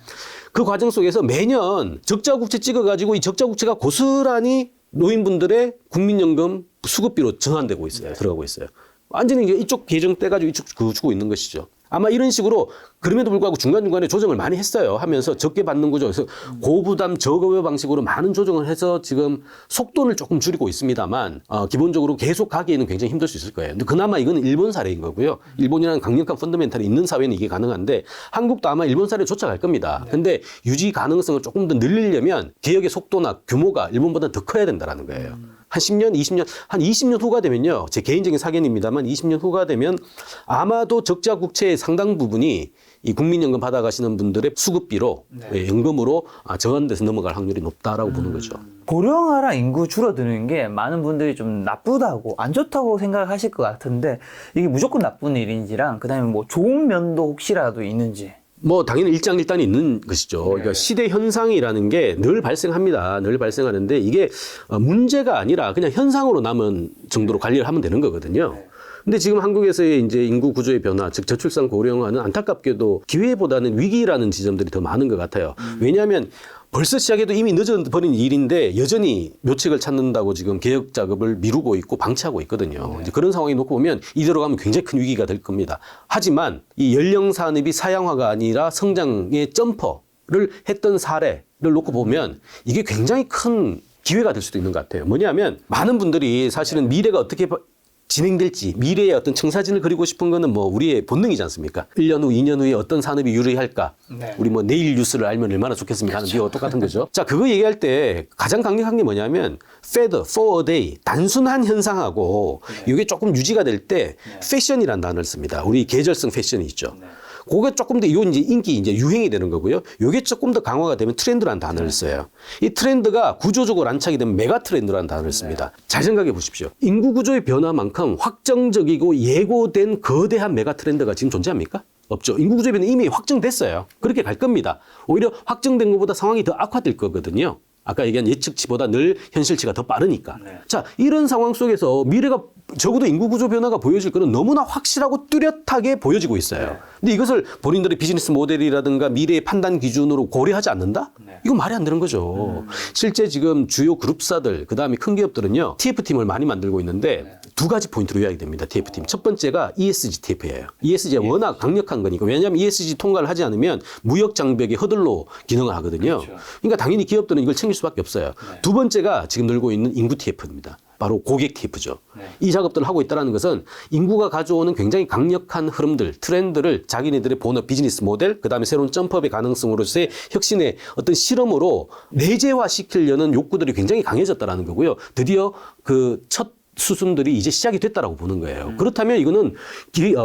그 과정 속에서 매년 적자 국채 찍어가지고 이 적자 국채가 고스란히 노인분들의 국민연금 수급비로 전환되고 있어요. 들어가고 있어요. 완전히 이제 이쪽 계정 떼가지고 이쪽 그거 주고 있는 것이죠. 아마 이런 식으로 그럼에도 불구하고 중간중간에 조정을 많이 했어요. 하면서 적게 받는 구조. 그래서 고부담 저급여 방식으로 많은 조정을 해서 지금 속도를 조금 줄이고 있습니다만 기본적으로 계속 가기에는 굉장히 힘들 수 있을 거예요. 근데 그나마 이건 일본 사례인 거고요. 일본이라는 강력한 펀더멘탈이 있는 사회는 이게 가능한데 한국도 아마 일본 사례에 쫓아갈 겁니다. 근데 유지 가능성을 조금 더 늘리려면 개혁의 속도나 규모가 일본보다 더 커야 된다는 거예요. 한 10년, 20년, 한 20년 후가 되면요. 제 개인적인 사견입니다만 20년 후가 되면 아마도 적자 국채의 상당 부분이 이 국민연금 받아가시는 분들의 수급비로 연금으로 저환돼서 넘어갈 확률이 높다라고 보는 거죠. 고령화랑 인구 줄어드는 게 많은 분들이 좀 나쁘다고 안 좋다고 생각하실 것 같은데 이게 무조건 나쁜 일인지랑 그다음에 뭐 좋은 면도 혹시라도 있는지. 뭐 당연히 일장일단이 있는 것이죠. 그러니까 시대 현상이라는 게 늘 발생합니다. 늘 발생하는데 이게 문제가 아니라 그냥 현상으로 남은 정도로 관리를 하면 되는 거거든요. 근데 지금 한국에서의 이제 인구 구조의 변화, 즉 저출산 고령화는 안타깝게도 기회보다는 위기라는 지점들이 더 많은 것 같아요. 왜냐하면 벌써 시작해도 이미 늦어버린 일인데 여전히 묘책을 찾는다고 지금 개혁 작업을 미루고 있고 방치하고 있거든요. 이제 그런 상황이 놓고 보면 이대로 가면 굉장히 큰 위기가 될 겁니다. 하지만 이 연령 산업이 사양화가 아니라 성장의 점퍼를 했던 사례를 놓고 보면 이게 굉장히 큰 기회가 될 수도 있는 것 같아요. 뭐냐면 많은 분들이 사실은 미래가 어떻게 진행될지 미래의 어떤 청사진을 그리고 싶은 거는 뭐 우리의 본능이지 않습니까? 1년 후, 2년 후에 어떤 산업이 유리할까? 우리 뭐 내일 뉴스를 알면 얼마나 좋겠습니까? 하는 비유와 똑같은 거죠. 자, 그거 얘기할 때 가장 강력한 게 뭐냐면 fad, for a day, 단순한 현상하고 이게 조금 유지가 될 때 패션이라는 단어를 씁니다. 우리 계절성 패션이 있죠. 그게 조금 더 이건 이제 인기 이제 유행이 되는 거고요. 요게 조금 더 강화가 되면 트렌드라는 단어를 써요. 이 트렌드가 구조적으로 안착이 되면 메가 트렌드라는 단어를 씁니다. 잘 생각해 보십시오. 인구 구조의 변화만큼 확정적이고 예고된 거대한 메가 트렌드가 지금 존재합니까? 없죠. 인구 구조의 변화는 이미 확정됐어요. 그렇게 갈 겁니다. 오히려 확정된 것보다 상황이 더 악화될 거거든요. 아까 얘기한 예측치보다 늘 현실치가 더 빠르니까. 자, 이런 상황 속에서 미래가 적어도 인구 구조 변화가 보여질 거는 너무나 확실하고 뚜렷하게 보여지고 있어요. 근데 이것을 본인들의 비즈니스 모델이라든가 미래의 판단 기준으로 고려하지 않는다? 이건 말이 안 되는 거죠. 실제 지금 주요 그룹사들, 그다음에 큰 기업들은요. TF팀을 많이 만들고 있는데 두 가지 포인트로 요약이 됩니다. TF팀. 첫 번째가 ESG TF예요. ESG가 워낙 강력한 거니까. 왜냐하면 ESG 통과를 하지 않으면 무역 장벽의 허들로 기능을 하거든요. 그러니까 당연히 기업들은 이걸 챙길 수밖에 없어요. 두 번째가 지금 늘고 있는 인구 TF입니다. 바로 고객 TF죠. 이 작업들을 하고 있다는 것은 인구가 가져오는 굉장히 강력한 흐름들, 트렌드를 자기네들의 본업 비즈니스 모델, 그다음에 새로운 점프업의 가능성으로서의 혁신의 어떤 실험으로 내재화시키려는 욕구들이 굉장히 강해졌다는 거고요. 드디어 그 첫 수순들이 이제 시작이 됐다라고 보는 거예요. 그렇다면 이거는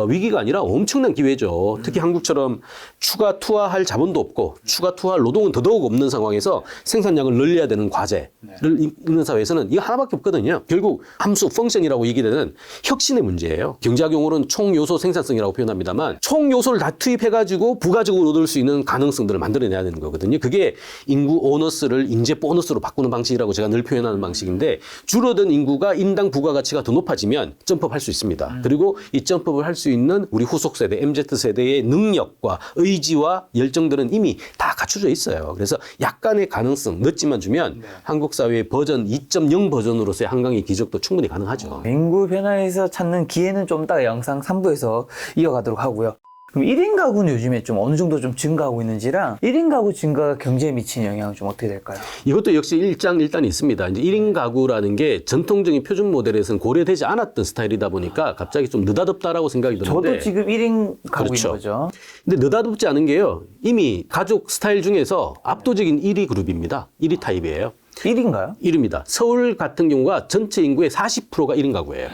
위기가 아니라 엄청난 기회죠. 특히 한국처럼 추가 투하할 자본도 없고 추가 투하할 노동은 더더욱 없는 상황에서 생산량을 늘려야 되는 과제를 있는 사회에서는 이거 하나밖에 없거든요. 결국 함수, 펑션이라고 얘기되는 혁신의 문제예요. 경제학 용어로는 총요소 생산성이라고 표현합니다만 총요소를 다 투입해가지고 부가적으로 얻을 수 있는 가능성들을 만들어내야 되는 거거든요. 그게 인구 오너스를 인재 보너스로 바꾸는 방식이라고 제가 늘 표현하는 방식인데 줄어든 인구가 인당 부가가치가 더 높아지면 점프할 수 있습니다. 그리고 이 점프를 할 수 있는 우리 후속 세대, MZ세대의 능력과 의지와 열정들은 이미 다 갖춰져 있어요. 그래서 약간의 가능성, 늦지만 주면 한국 사회의 버전 2.0 버전으로서의 한강의 기적도 충분히 가능하죠. 인구 변화에서 찾는 기회는 좀 이따가 영상 3부에서 이어가도록 하고요. 그럼 1인 가구는 요즘에 좀 어느 정도 좀 증가하고 있는지랑 1인 가구 증가가 경제에 미치는 영향은 좀 어떻게 될까요? 이것도 역시 일장일단이 있습니다. 이제 1인 가구라는 게 전통적인 표준 모델에서는 고려되지 않았던 스타일이다 보니까 갑자기 좀 느닷없다라고 생각이 드는데 저도 지금 1인 가구인 그렇죠. 거죠. 근데 느닷없지 않은 게요. 이미 가족 스타일 중에서 압도적인 1위 그룹입니다. 1위 타입이에요. 1인가요? 1위입니다. 서울 같은 경우가 전체 인구의 40%가 1인 가구예요.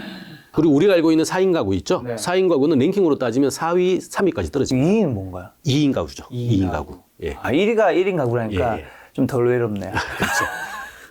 그리고 우리가 알고 있는 4인 가구 있죠? 4인 가구는 랭킹으로 따지면 4위, 3위까지 떨어집니다. 2인은 뭔가요? 2인 가구죠. 2인 가구. 예. 아, 1위가 1인 가구라니까 예. 좀 덜 외롭네요.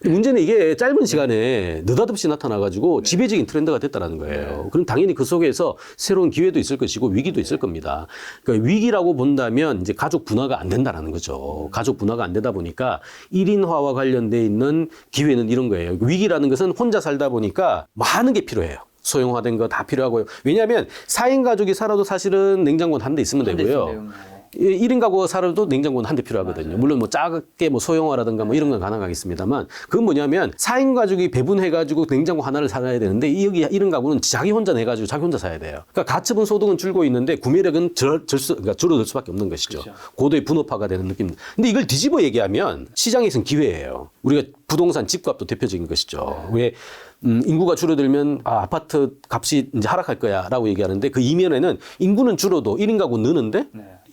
근데 문제는 이게 짧은 시간에 느닷없이 나타나가지고 지배적인 트렌드가 됐다는 거예요. 그럼 당연히 그 속에서 새로운 기회도 있을 것이고 위기도 있을 겁니다. 그러니까 위기라고 본다면 이제 가족 분화가 안 된다는 거죠. 가족 분화가 안 되다 보니까 1인화와 관련돼 있는 기회는 이런 거예요. 위기라는 것은 혼자 살다 보니까 많은 게 필요해요. 소형화된 거 다 필요하고요. 왜냐하면 4인 가족이 살아도 사실은 냉장고는 한 대 있으면 되고요. 1인 가구가 살아도 냉장고는 한 대 필요하거든요. 물론 뭐 작게 뭐 소형화라든가 뭐 이런 건 가능하겠습니다만 그건 뭐냐면 4인 가족이 배분해가지고 냉장고 하나를 사야 되는데 여기 1인 가구는 자기 혼자 내가지고 자기 혼자 사야 돼요. 그러니까 가처분 소득은 줄고 있는데 구매력은 그러니까 줄어들 수밖에 없는 것이죠. 그렇죠. 고도의 분업화가 되는 느낌. 근데 이걸 뒤집어 얘기하면 시장에서는 기회예요. 우리가 부동산 집값도 대표적인 것이죠. 왜 인구가 줄어들면 아파트 값이 이제 하락할 거야라고 얘기하는데 그 이면에는 인구는 줄어도 1인 가구 느는데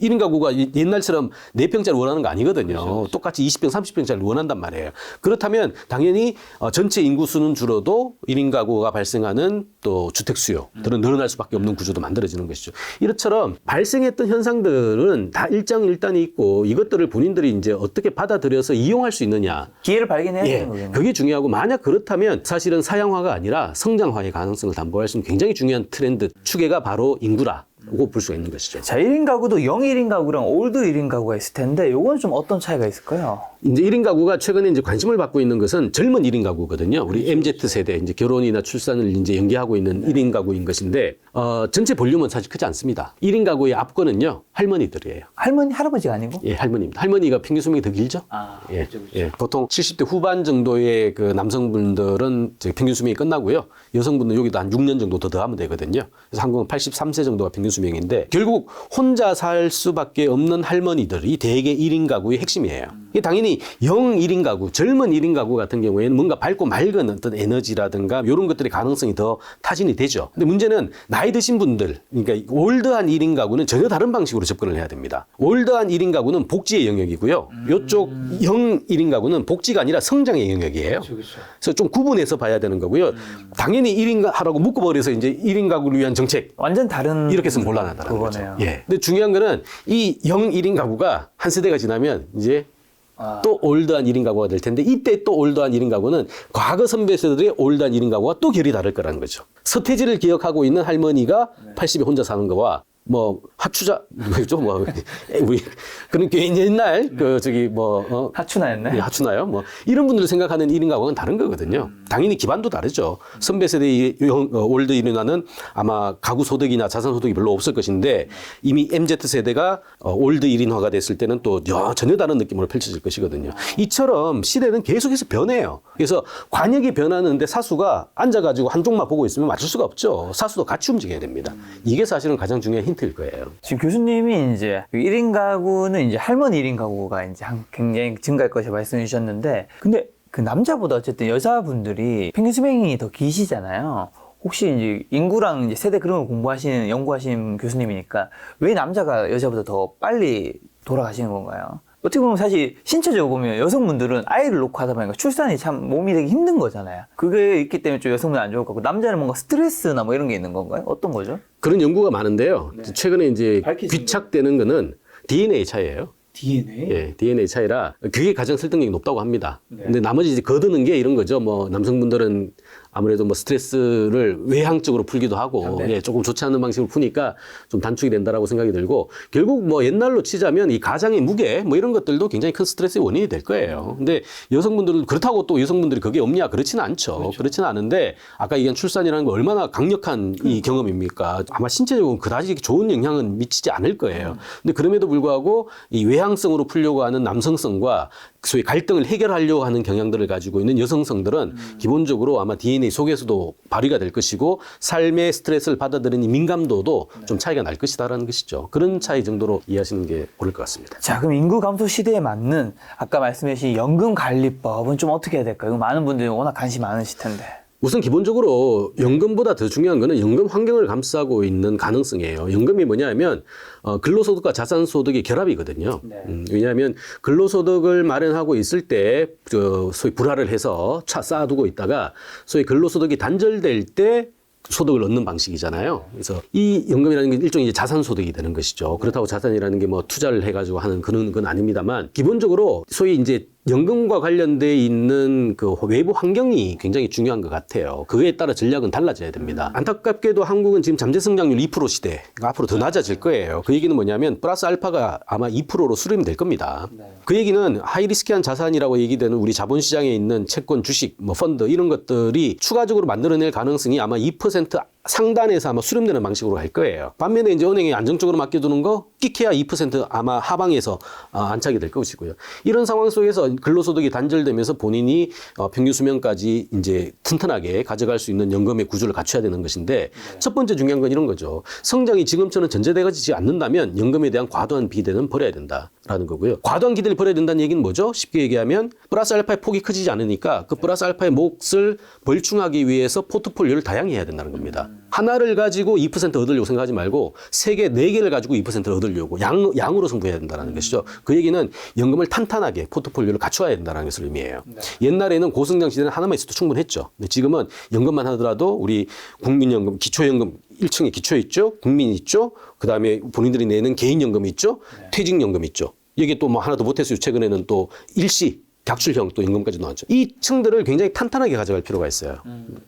1인 가구가 옛날처럼 4평짜리 원하는 거 아니거든요. 똑같이 20평, 30평짜리 원한단 말이에요. 그렇다면 당연히 전체 인구 수는 줄어도 1인 가구가 발생하는 또 주택 수요들은 늘어날 수밖에 없는 구조도 만들어지는 것이죠. 이것처럼 발생했던 현상들은 다 일장일단이 있고 이것들을 본인들이 이제 어떻게 받아들여서 이용할 수 있느냐. 기회를 발견해야 예, 되는 거겠네요. 그게 중요하고 만약 그렇다면 사실은 사양화가 아니라 성장화의 가능성을 담보할 수 있는 굉장히 중요한 트렌드 추계가 바로 인구라고 볼 수가 있는 것이죠. 자, 1인 가구도 영 1인 가구랑 올드 1인 가구가 있을 텐데 요건 좀 어떤 차이가 있을까요? 이제 1인 가구가 최근에 이제 관심을 받고 있는 것은 젊은 1인 가구거든요. 우리 MZ 세대 이제 결혼이나 출산을 이제 연기하고 있는 1인 가구인 것인데 전체 볼륨은 사실 크지 않습니다. 1인 가구의 압권은요 할머니들이에요. 할머니, 할아버지가 아니고? 예, 할머니입니다. 할머니가 평균 수명이 더 길죠? 예, 그렇죠. 예. 보통 70대 후반 정도의 그 남성분들은 이제 평균 수명이 끝나고요. 여성분들은 여기도 한 6년 정도 더 더하면 되거든요. 그래서 한국은 83세 정도가 평균 수명인데 결국 혼자 살 수밖에 없는 할머니들이 대개 1인 가구의 핵심이에요. 이게 당연히 영 1인 가구, 젊은 1인 가구 같은 경우에는 뭔가 밝고 맑은 어떤 에너지라든가 이런 것들의 가능성이 더 타진이 되죠. 근데 문제는 나이 드신 분들, 그러니까 올드한 1인 가구는 전혀 다른 방식으로 접근을 해야 됩니다. 올드한 1인 가구는 복지의 영역이고요. 이쪽 영 1인 가구는 복지가 아니라 성장의 영역이에요. 그래서 좀 구분해서 봐야 되는 거고요. 당연히 1인 하라고 묶어버려서 이제 1인 가구를 위한 정책 완전 다른 이렇게 해서 곤란하다는 거죠. 그거네요. 예. 근데 중요한 거는 이 영 1인 가구가 한 세대가 지나면 이제 또 올드한 1인 가구가 될 텐데 이때 또 올드한 1인 가구는 과거 선배 세대들의 올드한 1인 가구와 또 결이 다를 거라는 거죠. 서태지를 기억하고 있는 할머니가 80에 혼자 사는 거와 뭐 하추자 뭐죠 뭐 우리 그런 옛날 그 저기 뭐 하춘하였네. 예, 하추나요? 뭐 이런 분들을 생각하는 1인 가구는 다른 거거든요. 당연히 기반도 다르죠. 선배 세대의 올드 1인화는 아마 가구 소득이나 자산 소득이 별로 없을 것인데 이미 MZ 세대가 올드 1인화가 됐을 때는 또 전혀 다른 느낌으로 펼쳐질 것이거든요. 이처럼 시대는 계속해서 변해요. 그래서 관역이 변하는데 사수가 앉아가지고 한쪽만 보고 있으면 맞출 수가 없죠. 사수도 같이 움직여야 됩니다. 이게 사실은 가장 중요한 힌트일 거예요. 지금 교수님이 이제 1인 가구는 이제 할머니 1인 가구가 이제 굉장히 증가할 것이 말씀해 주셨는데 근데 그 남자보다 어쨌든 여자분들이 평균 수명이 더 기시잖아요. 혹시 이제 인구랑 이제 세대 그런 걸 공부하시는 연구하시는 교수님이니까 왜 남자가 여자보다 더 빨리 돌아가시는 건가요? 어떻게 보면 사실 신체적으로 보면 여성분들은 아이를 놓고 하다 보니까 출산이 참 몸이 되게 힘든 거잖아요. 그게 있기 때문에 좀 여성분은 안 좋을 것 같고 남자는 뭔가 스트레스나 뭐 이런 게 있는 건가요? 어떤 거죠? 그런 연구가 많은데요. 최근에 이제 밝혀진 귀착되는 거는 DNA 차이예요. DNA? 예, DNA 차이라 그게 가장 설득력이 높다고 합니다. 근데 나머지 이제 거드는 게 이런 거죠. 뭐 남성분들은 아무래도 뭐 스트레스를 외향적으로 풀기도 하고 예, 조금 좋지 않은 방식으로 푸니까 좀 단축이 된다라고 생각이 들고 결국 뭐 옛날로 치자면 이 가장의 무게 뭐 이런 것들도 굉장히 큰 스트레스의 원인이 될 거예요. 근데 여성분들은 그렇다고 또 여성분들이 그게 없냐 그렇지는 않죠. 그렇지는 않은데 아까 얘기한 출산이라는 거 얼마나 강력한 이 경험입니까? 아마 신체적으로 그다지 좋은 영향은 미치지 않을 거예요. 근데 그럼에도 불구하고 이 외향성으로 풀려고 하는 남성성과 소위 갈등을 해결하려고 하는 경향들을 가지고 있는 여성성들은 기본적으로 아마 DNA 속에서도 발휘가 될 것이고 삶의 스트레스를 받아들이는 민감도도 좀 차이가 날 것이다라는 것이죠. 그런 차이 정도로 이해하시는 게 옳을 것 같습니다. 자, 그럼 인구 감소 시대에 맞는 아까 말씀하신 연금 관리법은 좀 어떻게 해야 될까요? 많은 분들이 워낙 관심 많으실 텐데. 우선 기본적으로 연금보다 더 중요한 거는 연금 환경을 감싸고 있는 가능성이에요. 연금이 뭐냐면 근로소득과 자산소득의 결합이거든요. 왜냐하면 근로소득을 마련하고 있을 때 소위 불화를 해서 쌓아두고 있다가 소위 근로소득이 단절될 때 소득을 얻는 방식이잖아요. 그래서 이 연금이라는 게 일종의 자산소득이 되는 것이죠. 그렇다고 자산이라는 게 뭐 투자를 해가지고 하는 그런 건 아닙니다만 기본적으로 소위 이제 연금과 관련돼 있는 그 외부 환경이 굉장히 중요한 것 같아요. 그에 따라 전략은 달라져야 됩니다. 안타깝게도 한국은 지금 잠재 성장률 2% 시대, 그러니까 앞으로 더 낮아질 거예요. 그 얘기는 뭐냐면 플러스 알파가 아마 2%로 수렴이 될 겁니다. 그 얘기는 하이리스키한 자산이라고 얘기되는 우리 자본시장에 있는 채권, 주식, 뭐 펀드 이런 것들이 추가적으로 만들어낼 가능성이 아마 2% 상단에서 아마 수렴되는 방식으로 갈 거예요. 반면에 이제 은행에 안정적으로 맡겨두는 거 끼케야 2% 아마 하방에서 안착이 될 것이고요. 이런 상황 속에서 근로소득이 단절되면서 본인이 평균 수명까지 이제 튼튼하게 가져갈 수 있는 연금의 구조를 갖춰야 되는 것인데 첫 번째 중요한 건 이런 거죠. 성장이 지금처럼 전제되지 않는다면 연금에 대한 과도한 비대는 버려야 된다라는 거고요. 과도한 기대를 버려야 된다는 얘기는 뭐죠? 쉽게 얘기하면 플러스 알파의 폭이 커지지 않으니까 그 플러스 알파의 몫을 벌충하기 위해서 포트폴리오를 다양히 해야 된다는 겁니다. 하나를 가지고 2% 얻으려고 생각하지 말고 3개, 4개를 가지고 2%를 얻으려고 양으로 승부해야 된다는 것이죠. 그 얘기는 연금을 탄탄하게 포트폴리오를 갖춰야 된다는 것을 의미해요. 옛날에는 고성장 시대는 하나만 있어도 충분했죠. 근데 지금은 연금만 하더라도 우리 국민연금, 기초연금 1층에 기초 있죠. 국민 있죠. 그다음에 본인들이 내는 개인연금이 있죠. 퇴직연금이 있죠. 이게 또 뭐 하나 더 못했어요. 최근에는 또 일시 객출형 또 임금까지 나왔죠. 이 층들을 굉장히 탄탄하게 가져갈 필요가 있어요.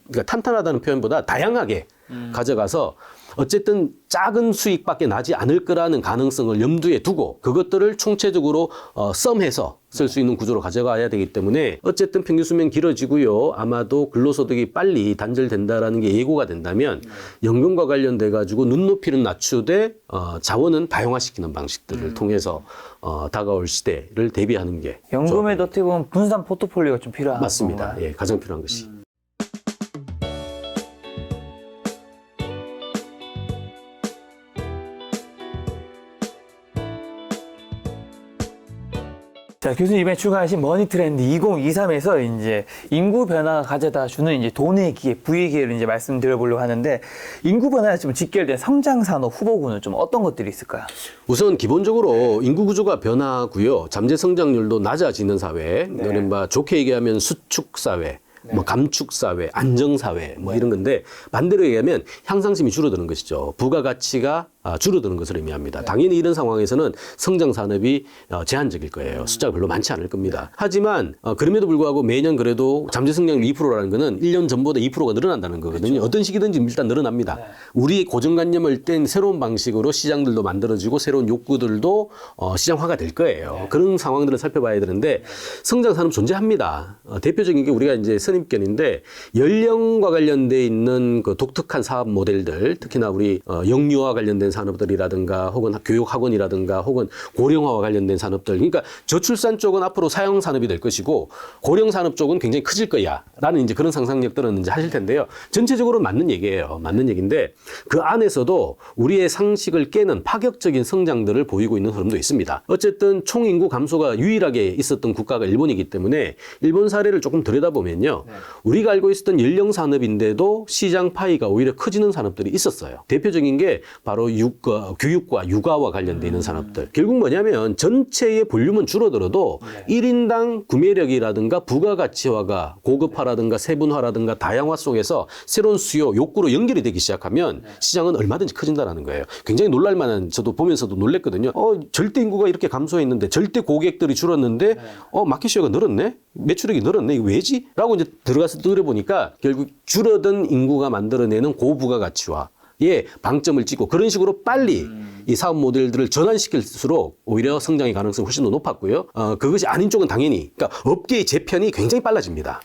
그러니까 탄탄하다는 표현보다 다양하게 가져가서 어쨌든 작은 수익밖에 나지 않을 거라는 가능성을 염두에 두고 그것들을 총체적으로 썸해서 쓸 수 있는 구조로 가져가야 되기 때문에 어쨌든 평균 수명 길어지고요. 아마도 근로소득이 빨리 단절된다라는 게 예고가 된다면 연금과 관련돼 가지고 눈높이는 낮추되 자원은 다양화시키는 방식들을 통해서 다가올 시대를 대비하는 게 연금에도 어떻게 보면 분산 포트폴리오가 좀 필요한 맞습니다. 건가요? 예, 가장 필요한 것이. 자, 교수님 이번에 출간하신 머니 트렌드 2023에서 이제 인구 변화가 가져다 주는 이제 돈의 기회, 부의 기회를 이제 말씀드려보려고 하는데 인구 변화에 좀 직결된 성장 산업 후보군은 좀 어떤 것들이 있을까요? 우선 기본적으로 인구 구조가 변하고요. 잠재 성장률도 낮아지는 사회, 네. 이른바 좋게 얘기하면 수축 사회, 뭐 감축 사회, 안정 사회 뭐 이런 건데 반대로 얘기하면 향상심이 줄어드는 것이죠. 부가가치가 줄어드는 것을 의미합니다. 당연히 이런 상황에서는 성장 산업이 제한적일 거예요. 숫자가 별로 많지 않을 겁니다. 하지만 그럼에도 불구하고 매년 그래도 잠재 성장률 2%라는 거는 1년 전보다 2%가 늘어난다는 거거든요. 그렇죠. 어떤 시기든지 일단 늘어납니다. 네. 우리의 고정관념을 뗀 새로운 방식으로 시장들도 만들어지고 새로운 욕구들도 시장화가 될 거예요. 네. 그런 상황들을 살펴봐야 되는데 성장 산업 존재합니다. 대표적인 게 우리가 이제 선입견인데 연령과 관련돼 있는 그 독특한 사업 모델들, 특히나 우리 영유아와 관련된 산업들이라든가 혹은 교육학원이라든가 혹은 고령화와 관련된 산업들. 그러니까 저출산 쪽은 앞으로 사형 산업이 될 것이고 고령 산업 쪽은 굉장히 커질 거야. 라는 이제 그런 상상력들은 이제 하실 텐데요. 전체적으로 맞는 얘기예요. 맞는 얘기인데 그 안에서도 우리의 상식을 깨는 파격적인 성장들을 보이고 있는 흐름도 있습니다. 어쨌든 총인구 감소가 유일하게 있었던 국가가 일본이기 때문에 일본 사례를 조금 들여다보면요. 우리가 알고 있었던 연령 산업인데도 시장 파이가 오히려 커지는 산업들이 있었어요. 대표적인 게 바로 교육과 육아와 관련돼 있는 산업들. 결국 뭐냐면 전체의 볼륨은 줄어들어도 1인당 구매력이라든가 부가가치화가 고급화라든가 세분화라든가 다양화 속에서 새로운 수요, 욕구로 연결이 되기 시작하면 시장은 얼마든지 커진다는 거예요. 굉장히 놀랄만한, 저도 보면서도 놀랬거든요. 절대 인구가 이렇게 감소했는데 절대 고객들이 줄었는데 마켓 쉐어가 늘었네? 매출액이 늘었네? 이거 왜지? 라고 이제 들어가서 들여보니까 결국 줄어든 인구가 만들어내는 고부가가치화 예, 방점을 찍고 그런 식으로 빨리 이 사업 모델들을 전환시킬수록 오히려 성장의 가능성이 훨씬 더 높았고요. 그것이 아닌 쪽은 당연히, 그러니까 업계의 재편이 굉장히 빨라집니다.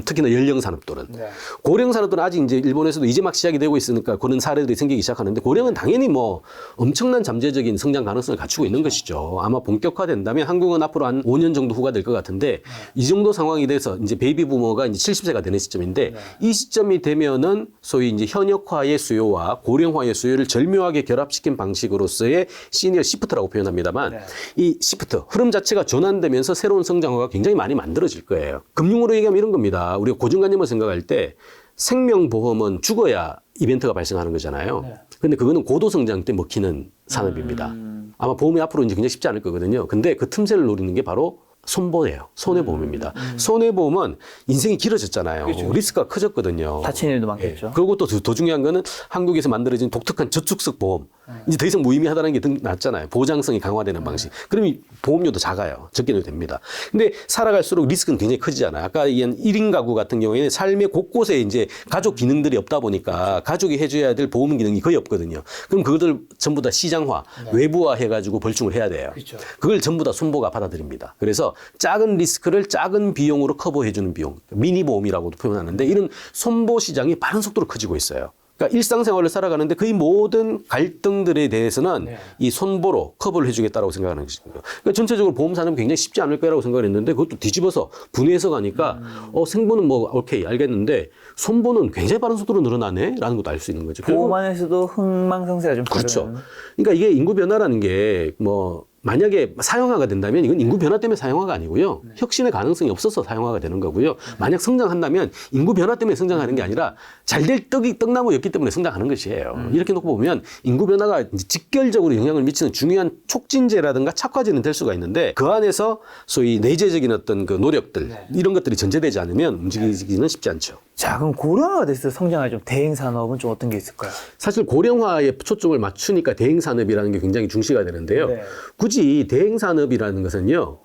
특히나 연령 산업들은. 네. 고령 산업들은 아직 이제 일본에서도 이제 막 시작이 되고 있으니까 그런 사례들이 생기기 시작하는데 고령은 당연히 뭐 엄청난 잠재적인 성장 가능성을 갖추고 있는 것이죠. 아마 본격화된다면 한국은 앞으로 한 5년 정도 후가 될 것 같은데 이 정도 상황이 돼서 이제 베이비 부머가 이제 70세가 되는 시점인데 이 시점이 되면은 소위 이제 현역화의 수요와 고령화의 수요를 절묘하게 결합시킨 방식으로서의 시니어 시프트라고 표현합니다만 이 시프트, 흐름 자체가 전환되면서 새로운 성장화가 굉장히 많이 만들어질 거예요. 금융으로 얘기하면 이런 겁니다. 우리가 고정관념을 생각할 때 생명보험은 죽어야 이벤트가 발생하는 거잖아요. 근데 그거는 고도성장 때 먹히는 산업입니다. 아마 보험이 앞으로 이제 굉장히 쉽지 않을 거거든요. 근데 그 틈새를 노리는 게 바로 손보예요. 손해보험입니다. 손해보험은 인생이 길어졌잖아요. 그렇죠. 리스크가 커졌거든요. 다치는 일도 많겠죠. 그리고 또 더 중요한 거는 한국에서 만들어진 독특한 저축성 보험. 이제 더 이상 무의미하다는 게 낫잖아요. 보장성이 강화되는 방식. 그러면 보험료도 작아요. 적게 내도 됩니다. 근데 살아갈수록 리스크는 굉장히 커지잖아요. 아까 얘기한 1인 가구 같은 경우에는 삶의 곳곳에 이제 가족 기능들이 없다 보니까 가족이 해줘야 될 보험 기능이 거의 없거든요. 그럼 그것들 전부 다 시장화, 외부화 해가지고 벌충을 해야 돼요. 그렇죠. 그걸 전부 다 손보가 받아들입니다. 그래서 작은 리스크를 작은 비용으로 커버해주는 비용, 미니 보험이라고도 표현하는데 이런 손보 시장이 빠른 속도로 커지고 있어요. 그러니까 일상생활을 살아가는데 거의 모든 갈등들에 대해서는 이 손보로 커버를 해주겠다라고 생각하는 것입니다. 그러니까 전체적으로 보험산업이 굉장히 쉽지 않을 거라고 생각을 했는데 그것도 뒤집어서 분해해서 가니까 생보는 뭐 오케이 알겠는데 손보는 굉장히 빠른 속도로 늘어나네라는 것도 알 수 있는 거죠. 보험 안에서도 흥망성쇠가 좀 그렇죠. 다른. 그러니까 이게 인구 변화라는 게 뭐 만약에 사용화가 된다면 이건 인구 변화 때문에 사용화가 아니고요. 혁신의 가능성이 없어서 사용화가 되는 거고요. 만약 성장한다면 인구 변화 때문에 성장하는 게 아니라 잘 될 떡나무였기 때문에 성장하는 것이에요. 이렇게 놓고 보면 인구 변화가 이제 직결적으로 영향을 미치는 중요한 촉진제라든가 촉화제는 될 수가 있는데 그 안에서 소위 내재적인 어떤 그 노력들 이런 것들이 전제되지 않으면 움직이기는 쉽지 않죠. 자, 그럼 고령화가 됐을 때 성장할 좀 대행 산업은 좀 어떤 게 있을까요? 사실 고령화에 초점을 맞추니까 대행산업이라는 게 굉장히 중시가 되는데요. 네. 굳이 대행산업이라는 것은요.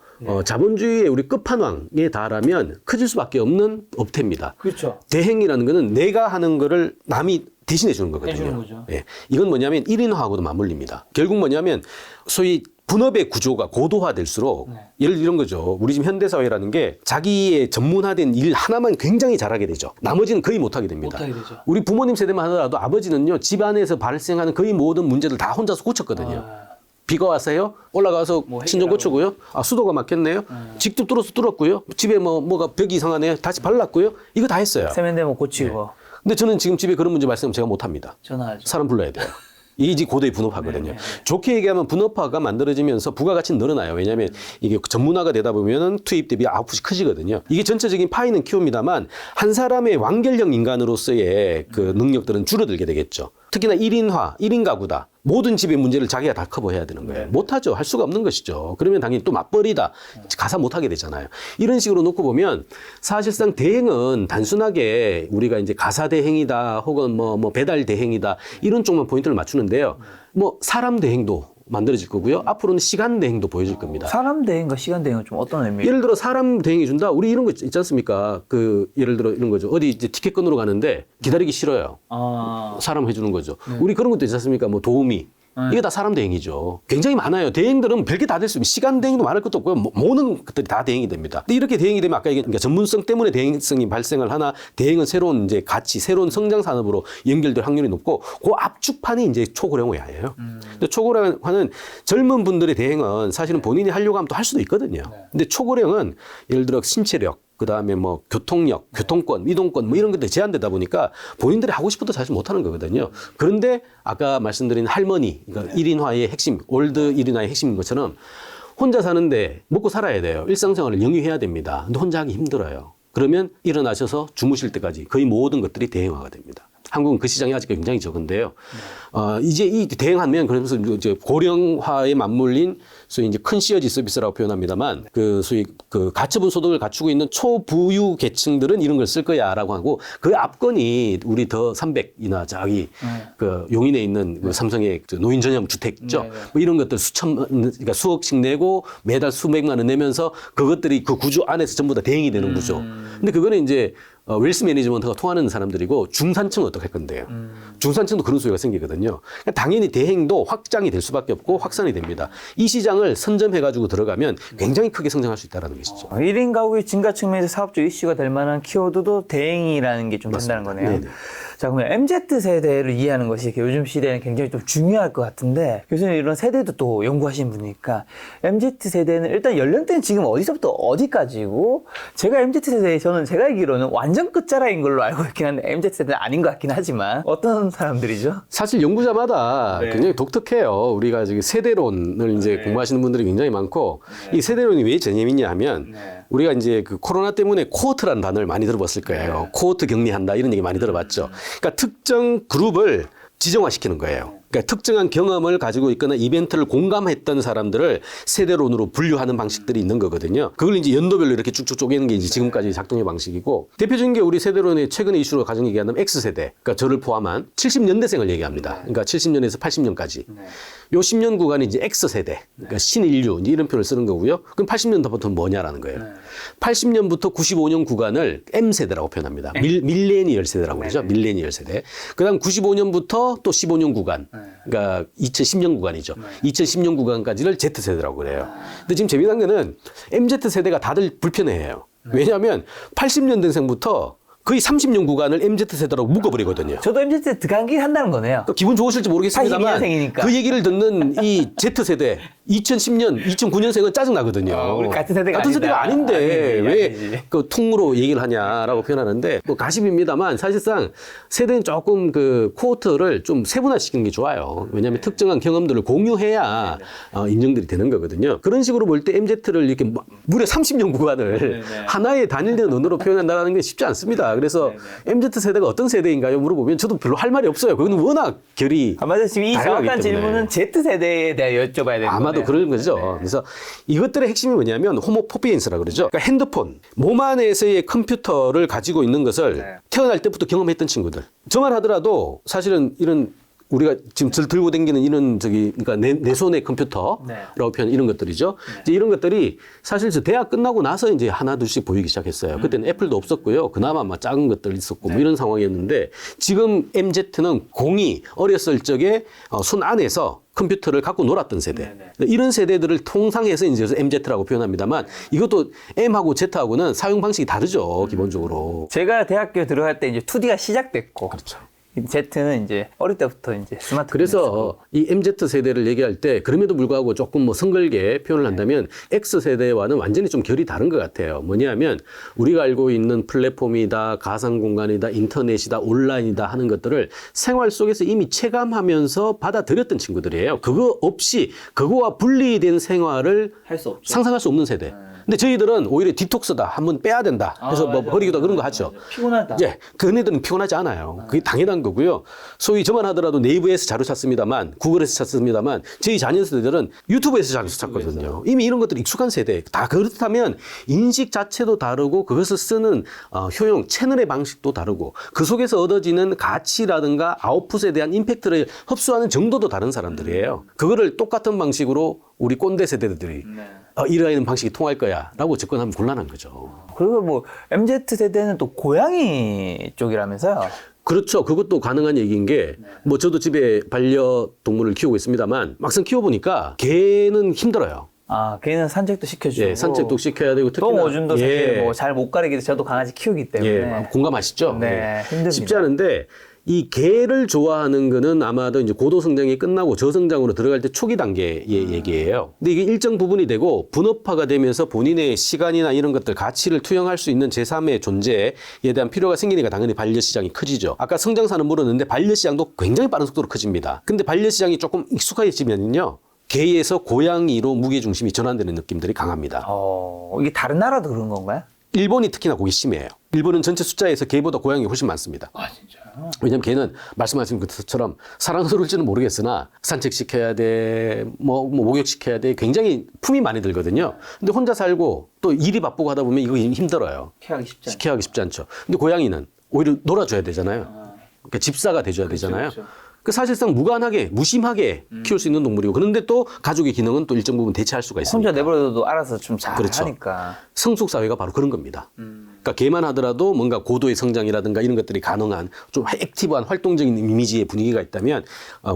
자본주의의 우리 끝판왕에 달하면 커질 수밖에 없는 업태입니다. 그렇죠. 대행이라는 거는 내가 하는 거를 남이 대신해 주는 거거든요. 해주는 거죠. 예. 이건 뭐냐면 1인화하고도 맞물립니다. 결국 뭐냐면 소위 분업의 구조가 고도화될수록 예를 들어 이런 거죠. 우리 지금 현대사회라는 게 자기의 전문화된 일 하나만 굉장히 잘하게 되죠. 나머지는 거의 못하게 됩니다. 못하게 되죠. 우리 부모님 세대만 하더라도 아버지는요. 집안에서 발생하는 거의 모든 문제들 다 혼자서 고쳤거든요. 비가 왔어요? 올라가서 친정 고치고요. 수도가 막혔네요. 직접 뚫었고요. 집에 뭐가 벽이 이상하네요. 다시 발랐고요. 이거 다 했어요. 세면대 뭐 고치고. 근데 저는 지금 집에 그런 문제 발생하면 제가 못합니다. 전화하죠. 사람 불러야 돼요. 이게 이제 고도의 분업화거든요. 좋게 얘기하면 분업화가 만들어지면서 부가가치는 늘어나요. 왜냐하면 이게 전문화가 되다 보면은 투입 대비 아웃풋이 커지거든요. 이게 전체적인 파이는 키웁니다만 한 사람의 완결형 인간으로서의 그 능력들은 줄어들게 되겠죠. 특히나 1인화, 1인 가구다. 모든 집의 문제를 자기가 다 커버해야 되는 거예요. 못하죠. 할 수가 없는 것이죠. 그러면 당연히 또 맞벌이다. 가사 못하게 되잖아요. 이런 식으로 놓고 보면 사실상 대행은 단순하게 우리가 이제 가사 대행이다 혹은 뭐 배달 대행이다 이런 쪽만 포인트를 맞추는데요. 뭐 사람 대행도 만들어질 거고요. 앞으로는 시간 대행도 보여질 겁니다. 사람 대행과 시간 대행은 좀 어떤 의미예요? 예를 들어 사람 대행해 준다. 우리 이런 거 있지 않습니까? 예를 들어 이런 거죠. 어디 이제 티켓 끊으러 가는데 기다리기 싫어요. 사람 해주는 거죠. 우리 그런 것도 있지 않습니까? 뭐 도우미. 이게 다 사람 대행이죠. 굉장히 많아요. 대행들은 별게 다 될 수 있습니다. 시간 대행도 많을 것도 없고요. 모든 것들이 다 대행이 됩니다. 근데 이렇게 대행이 되면 아까 얘기한 전문성 때문에 대행성이 발생을 하나 대행은 새로운 이제 가치, 새로운 성장 산업으로 연결될 확률이 높고 그 압축판이 이제 초고령화예요. 근데 초고령화는 젊은 분들의 대행은 사실은 본인이 하려고 하면 또 할 수도 있거든요. 근데 초고령은 예를 들어 신체력, 그다음에 뭐 교통력, 교통권, 이동권 뭐 이런 것들이 제한되다 보니까 본인들이 하고 싶어도 사실 못하는 거거든요. 그런데 아까 말씀드린 할머니, 그러니까 1인화의 핵심, 올드 1인화의 핵심인 것처럼 혼자 사는데 먹고 살아야 돼요. 일상생활을 영위해야 됩니다. 근데 혼자 하기 힘들어요. 그러면 일어나셔서 주무실 때까지 거의 모든 것들이 대행화가 됩니다. 한국은 그 시장이 아직 굉장히 적은데요. 이제 이 대행하면 그러면서 이제 고령화에 맞물린 소위 이제 큰 시어지 서비스라고 표현합니다만 그 소위 그 가처분 소득을 갖추고 있는 초부유 계층들은 이런 걸 쓸 거야라고 하고 그 앞건이 우리 더 300이나 저기 그 용인에 있는 그 삼성의 그 노인 전용 주택 있죠. 뭐 이런 것들 그러니까 수억씩 내고 매달 수백만 원 내면서 그것들이 그 구조 안에서 전부 다 대행이 되는 구조. 근데 그거는 이제 웰스 매니지먼트가 통하는 사람들이고 중산층은 어떻게 할 건데요. 중산층도 그런 소리가 생기거든요. 그러니까 당연히 대행도 확장이 될 수밖에 없고 확산이 됩니다. 이 시장을 선점해가지고 들어가면 굉장히 크게 성장할 수 있다는 것이죠. 1인 가구의 증가 측면에서 사업적 이슈가 될 만한 키워드도 대행이라는 게 좀 된다는 거네요. 네네. 자, 그러면 MZ세대를 이해하는 것이 요즘 시대에는 굉장히 좀 중요할 것 같은데 교수님 이런 세대도 또 연구하신 분이니까 MZ세대는 일단 연령대는 지금 어디서부터 어디까지고 제가 MZ세대 저는 제가 알기로는 완전 끝자락인 걸로 알고 있긴 한데 MZ세대는 아닌 것 같긴 하지만 어떤 사람들이죠? 사실 연구자마다 네. 굉장히 독특해요. 우리가 지금 세대론을 이제 공부하시는 분들이 굉장히 많고 이 세대론이 왜 재미있냐 하면 우리가 이제 그 코로나 때문에 코호트라는 단어를 많이 들어봤을 거예요. 코호트 격리한다 이런 얘기 많이 들어봤죠. 그러니까 특정 그룹을 지정화시키는 거예요. 그러니까 특정한 경험을 가지고 있거나 이벤트를 공감했던 사람들을 세대론으로 분류하는 방식들이 있는 거거든요. 그걸 이제 연도별로 이렇게 쭉쭉 쪼개는 게 이제 지금까지 작동의 방식이고 대표적인 게 우리 세대론의 최근의 이슈로 가정 얘기하는 X세대, 그러니까 저를 포함한 70년대생을 얘기합니다. 그러니까 70년에서 80년까지. 요 10년 구간이 이제 X세대, 그러니까 신인류 이제 이런 표현을 쓰는 거고요. 그럼 80년부터는 뭐냐라는 거예요. 80년부터 95년 구간을 M세대라고 표현합니다. 밀레니얼 세대라고 그러죠. 밀레니얼 세대. 그다음 95년부터 또 15년 구간. 그러니까 2010년 구간이죠. 2010년 구간까지를 Z세대라고 그래요. 근데 지금 재미난 거는 MZ세대가 다들 불편해해요. 왜냐하면 80년대생부터 거의 30년 구간을 MZ세대라고 묶어버리거든요. 저도 MZ세대 들어가긴 한다는 거네요. 또 기분 좋으실지 모르겠습니다만 82년생이니까. 그 얘기를 듣는 이 Z세대 2010년, 2009년생은 짜증나거든요. 우리 같은 세대가 같은 세대가 아니다. 아닌데 아니지. 왜 그 퉁으로 얘기를 하냐라고 표현하는데 뭐 가십입니다만 사실상 세대는 조금 그 코호트를 좀 세분화시키는 게 좋아요. 왜냐하면 특정한 경험들을 공유해야 인정들이 되는 거거든요. 그런 식으로 볼 때 MZ를 이렇게 무려 30년 구간을 하나의 단일된 언어로 표현한다는 게 쉽지 않습니다. 그래서 MZ세대가 어떤 세대인가요? 물어보면 저도 별로 할 말이 없어요. 그건 워낙 결이 아마도 지금 이 다양하기 정확한 때문에. 질문은 Z세대에 대해 여쭤봐야 되는 아마도 거네요. 그런 거죠. 그래서 이것들의 핵심이 뭐냐면 호모포비엔스라고 그러죠. 그러니까 핸드폰, 몸 안에서의 컴퓨터를 가지고 있는 것을 태어날 때부터 경험했던 친구들. 저만 하더라도 사실은 이런 우리가 지금 들고 다니는 이런 그러니까 내 손의 컴퓨터라고 표현 이런 것들이죠. 이제 이런 것들이 사실 저 대학 끝나고 나서 이제 하나 둘씩 보이기 시작했어요. 그때는 애플도 없었고요. 그나마 막 작은 것들 있었고 뭐 이런 상황이었는데 지금 MZ는 공이 어렸을 적에 손 안에서 컴퓨터를 갖고 놀았던 세대. 이런 세대들을 통상해서 이제 MZ라고 표현합니다만 이것도 M하고 Z하고는 사용 방식이 다르죠. 기본적으로. 제가 대학교 들어갈 때 이제 2D가 시작됐고. 그렇죠. Z는 이제 어릴 때부터 이제 스마트폰. 그래서 이 MZ 세대를 얘기할 때 그럼에도 불구하고 조금 뭐 성글게 표현을 한다면 X 세대와는 완전히 좀 결이 다른 것 같아요. 뭐냐면 우리가 알고 있는 플랫폼이다, 가상 공간이다, 인터넷이다, 온라인이다 하는 것들을 생활 속에서 이미 체감하면서 받아들였던 친구들이에요. 그거 없이 그거와 분리된 생활을 할 수 없죠. 상상할 수 없는 세대. 근데 저희들은 오히려 디톡스다, 한번 빼야 된다. 그래서 뭐 버리기도 그런 거 하죠. 피곤하다. 예, 그네들은 피곤하지 않아요. 그게 당연한 거고요. 소위 저만 하더라도 네이버에서 자료 찾습니다만, 구글에서 찾습니다만, 저희 자녀 세대들은 유튜브에서 자료 찾거든요. 이미 이런 것들이 익숙한 세대. 다 그렇다면 인식 자체도 다르고 그것을 쓰는 효용, 채널의 방식도 다르고 그 속에서 얻어지는 가치라든가 아웃풋에 대한 임팩트를 흡수하는 정도도 다른 사람들이에요. 그거를 똑같은 방식으로 우리 꼰대 세대들이 이러한 방식이 통할 거야라고 접근하면 곤란한 거죠. 그리고 뭐 MZ세대는 또 고양이 쪽이라면서요. 그렇죠. 그것도 가능한 얘기인 게, 뭐 저도 집에 반려동물을 키우고 있습니다만, 막상 키워보니까 개는 힘들어요. 아, 걔는 산책도 시켜주고. 예, 산책도 시켜야 되고, 특히나. 똥오줌도 사실 예, 뭐 잘 못 가리기도 저도 강아지 키우기 때문에. 예, 공감하시죠? 네, 예. 힘듭니다. 쉽지 않은데, 이 개를 좋아하는 거는 아마도 이제 고도 성장이 끝나고 저성장으로 들어갈 때 초기 단계의 얘기예요. 근데 이게 일정 부분이 되고 분업화가 되면서 본인의 시간이나 이런 것들 가치를 투영할 수 있는 제3의 존재에 대한 필요가 생기니까 당연히 반려시장이 커지죠. 아까 성장사는 물었는데 반려시장도 굉장히 빠른 속도로 커집니다. 근데 반려시장이 조금 익숙해지면요. 개에서 고양이로 무게중심이 전환되는 느낌들이 강합니다. 이게 다른 나라도 그런 건가요? 일본이 특히나 그게 심해요. 일본은 전체 숫자에서 개보다 고양이가 훨씬 많습니다. 아, 진짜요? 왜냐면 개는 말씀하신 것처럼 사랑스러울지는 모르겠으나 산책시켜야 돼, 목욕시켜야 돼, 굉장히 품이 많이 들거든요. 근데 혼자 살고 또 일이 바쁘고 하다 보면 이거 힘들어요. 케어하기 쉽지 않죠. 근데 고양이는 오히려 놀아줘야 되잖아요. 그러니까 집사가 돼줘야 되잖아요. 그 사실상 무관하게, 무심하게 키울 수 있는 동물이고, 그런데 또 가족의 기능은 또 일정 부분 대체할 수가 있습니다. 혼자 내버려둬도 알아서 좀 잘 그렇죠. 하니까. 성숙 사회가 바로 그런 겁니다. 그러니까 개만 하더라도 뭔가 고도의 성장이라든가 이런 것들이 가능한 좀 액티브한 활동적인 이미지의 분위기가 있다면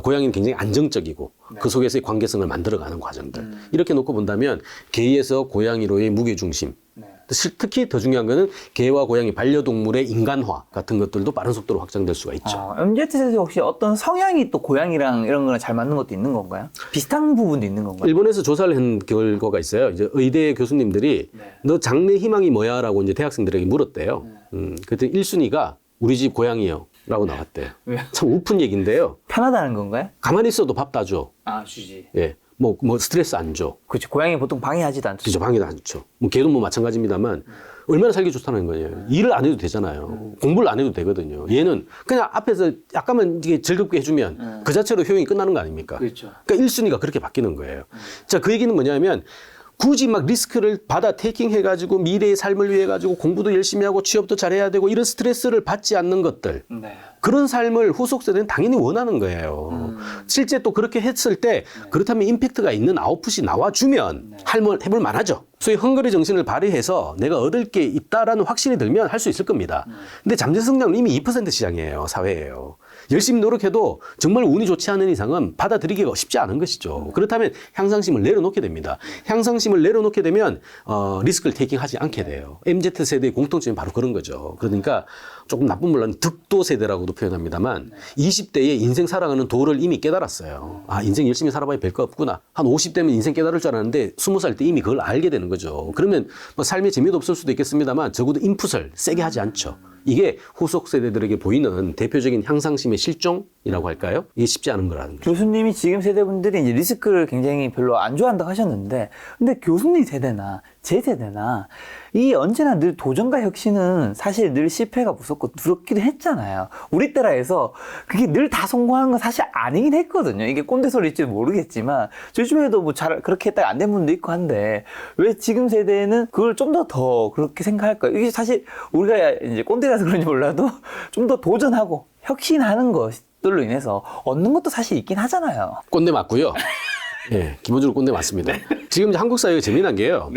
고양이는 굉장히 안정적이고 그 속에서의 관계성을 만들어가는 과정들. 이렇게 놓고 본다면 개에서 고양이로의 무게중심. 특히 더 중요한 거는 개와 고양이 반려동물의 인간화 같은 것들도 빠른 속도로 확장될 수가 있죠. MZ세대 혹시 어떤 성향이 또 고양이랑 이런 거랑 잘 맞는 것도 있는 건가요? 비슷한 부분도 있는 건가요? 일본에서 조사를 한 결과가 있어요. 이제 의대 교수님들이 너 장래 희망이 뭐야라고 이제 대학생들에게 물었대요. 그때 1순위가 우리 집 고양이요. 라고 나왔대요. 왜요? 참 우픈 얘기인데요. 편하다는 건가요? 가만히 있어도 밥 다 줘. 아, 주지. 예. 뭐 스트레스 안 줘. 그렇죠. 고양이 보통 방해하지도 않죠. 진짜 방해도 안 줘. 뭐 개도 뭐 마찬가지입니다만 얼마나 살기 좋다는 거예요. 일을 안 해도 되잖아요. 공부를 안 해도 되거든요. 얘는 그냥 앞에서 약간만 이게 즐겁게 해주면 그 자체로 효용이 끝나는 거 아닙니까? 그렇죠. 그러니까 1순위가 그렇게 바뀌는 거예요. 자, 그 얘기는 뭐냐면 굳이 막 리스크를 받아 테이킹 해가지고 미래의 삶을 위해 가지고 공부도 열심히 하고 취업도 잘해야 되고 이런 스트레스를 받지 않는 것들. 네. 그런 삶을 후속 세대는 당연히 원하는 거예요. 실제 또 그렇게 했을 때 그렇다면 임팩트가 있는 아웃풋이 나와주면 해볼 만하죠. 소위 헝그리 정신을 발휘해서 내가 얻을 게 있다라는 확신이 들면 할 수 있을 겁니다. 근데 잠재 성장은 이미 2% 시장이에요. 사회예요. 열심히 노력해도 정말 운이 좋지 않은 이상은 받아들이기가 쉽지 않은 것이죠. 그렇다면 향상심을 내려놓게 됩니다. 향상심을 내려놓게 되면 리스크를 테이킹하지 않게 돼요. MZ세대의 공통점이 바로 그런 거죠. 그러니까 조금 나쁜 말로는 득도 세대라고도 표현합니다만 20대에 인생 살아가는 도를 이미 깨달았어요. 아, 인생 열심히 살아봐야 별 거 없구나. 한 50대면 인생 깨달을 줄 알았는데 20살 때 이미 그걸 알게 되는 거죠. 그러면 뭐 삶에 재미도 없을 수도 있겠습니다만 적어도 인풋을 세게 하지 않죠. 이게 후속 세대들에게 보이는 대표적인 향상심의 실종이라고 할까요? 이게 쉽지 않은 거라는 거죠. 교수님이 지금 세대분들이 이제 리스크를 굉장히 별로 안 좋아한다고 하셨는데, 근데 교수님 세대나 제 세대나 이 언제나 늘 도전과 혁신은 사실 늘 실패가 무섭고 두렵기도 했잖아요. 우리 때라 해서 그게 늘 다 성공한 건 사실 아니긴 했거든요. 이게 꼰대 소리일지 모르겠지만 저희 주변에도 뭐 잘 그렇게 했다가 안 된 분도 있고 한데 왜 지금 세대는 그걸 좀 더 그렇게 생각할까요? 이게 사실 우리가 이제 꼰대라서 그런지 몰라도 좀 더 도전하고 혁신하는 것들로 인해서 얻는 것도 사실 있긴 하잖아요. 꼰대 맞고요. 예, 기본적으로 꼰대 맞습니다. 지금 이제 한국 사회가 재미난 게요.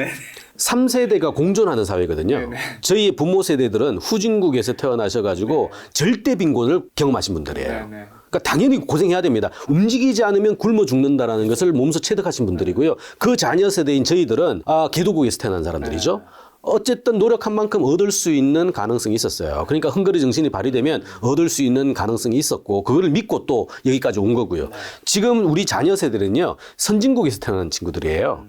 3세대가 공존하는 사회거든요. 저희의 부모 세대들은 후진국에서 태어나셔가지고 절대 빈곤을 경험하신 분들이에요. 그러니까 당연히 고생해야 됩니다. 움직이지 않으면 굶어 죽는다라는 것을 몸소 체득하신 분들이고요. 그 자녀 세대인 저희들은 개도국에서 태어난 사람들이죠. 어쨌든 노력한 만큼 얻을 수 있는 가능성이 있었어요. 그러니까 헝그리 정신이 발휘되면 얻을 수 있는 가능성이 있었고 그거를 믿고 또 여기까지 온 거고요. 지금 우리 자녀 세대는요. 선진국에서 태어난 친구들이에요.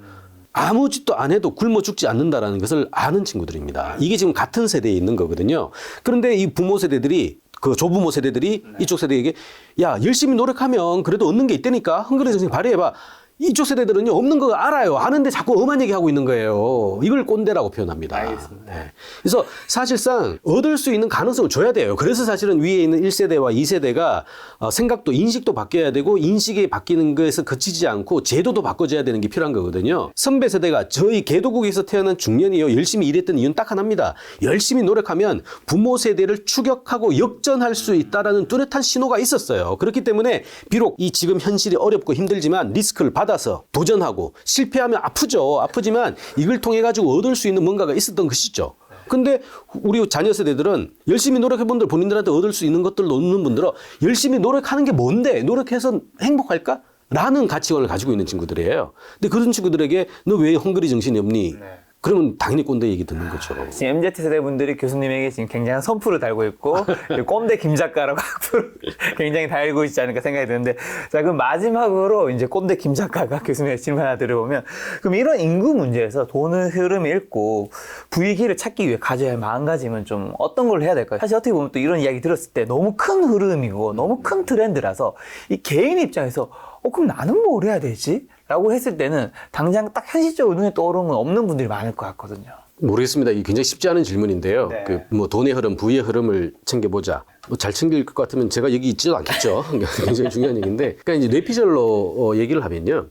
아무 짓도 안 해도 굶어 죽지 않는다라는 것을 아는 친구들입니다. 이게 지금 같은 세대에 있는 거거든요. 그런데 이 부모 세대들이 그 조부모 세대들이 이쪽 세대에게 야 열심히 노력하면 그래도 얻는 게 있다니까 헝그리 정신 발휘해봐. 이쪽 세대들은요 없는 거 알아요. 아는데 자꾸 엄한 얘기하고 있는 거예요. 이걸 꼰대라고 표현합니다. 알겠습니다. 네. 그래서 사실상 얻을 수 있는 가능성을 줘야 돼요. 그래서 사실은 위에 있는 1세대와 2세대가 생각도 인식도 바뀌어야 되고 인식이 바뀌는 것에서 그치지 않고 제도도 바꿔줘야 되는 게 필요한 거거든요. 선배 세대가 저희 개도국에서 태어난 중년이요 열심히 일했던 이유는 딱 하나입니다. 열심히 노력하면 부모 세대를 추격하고 역전할 수 있다라는 뚜렷한 신호가 있었어요. 그렇기 때문에 비록 이 지금 현실이 어렵고 힘들지만 리스크를 받아서 도전하고 실패하면 아프죠. 아프지만 이걸 통해 가지고 얻을 수 있는 뭔가가 있었던 것이죠. 근데 우리 자녀 세대들은 열심히 노력해 분들 본인들한테 얻을 수 있는 것들을 놓는 분들은 열심히 노력하는 게 뭔데? 노력해서 행복할까? 라는 가치관을 가지고 있는 친구들이에요. 근데 그런 친구들에게 너 왜 헝그리 정신이 없니? 그러면 당연히 꼰대 얘기 듣는 거죠. 지금 MZ세대 분들이 교수님에게 지금 굉장한 선풀을 달고 있고 꼰대 김 작가라고 악플을 굉장히 달고 있지 않을까 생각이 드는데, 자 그럼 마지막으로 이제 꼰대 김 작가가 교수님의 질문 하나 드려보면, 그럼 이런 인구 문제에서 돈의 흐름을 읽고 부익기를 찾기 위해 가져야 할 마음가짐은 좀 어떤 걸 해야 될까요? 사실 어떻게 보면 또 이런 이야기 들었을 때 너무 큰 흐름이고 너무 큰 트렌드라서 이 개인 입장에서 그럼 나는 뭘 해야 되지? 라고 했을 때는 당장 딱 현실적으로 눈에 떠오르는 건 없는 분들이 많을 것 같거든요. 모르겠습니다. 이게 굉장히 쉽지 않은 질문인데요. 네. 그 뭐 돈의 흐름, 부의 흐름을 챙겨보자. 뭐 잘 챙길 것 같으면 제가 여기 있지도 않겠죠. 굉장히 중요한 얘기인데, 그러니까 이제 뇌피셜로 얘기를 하면요,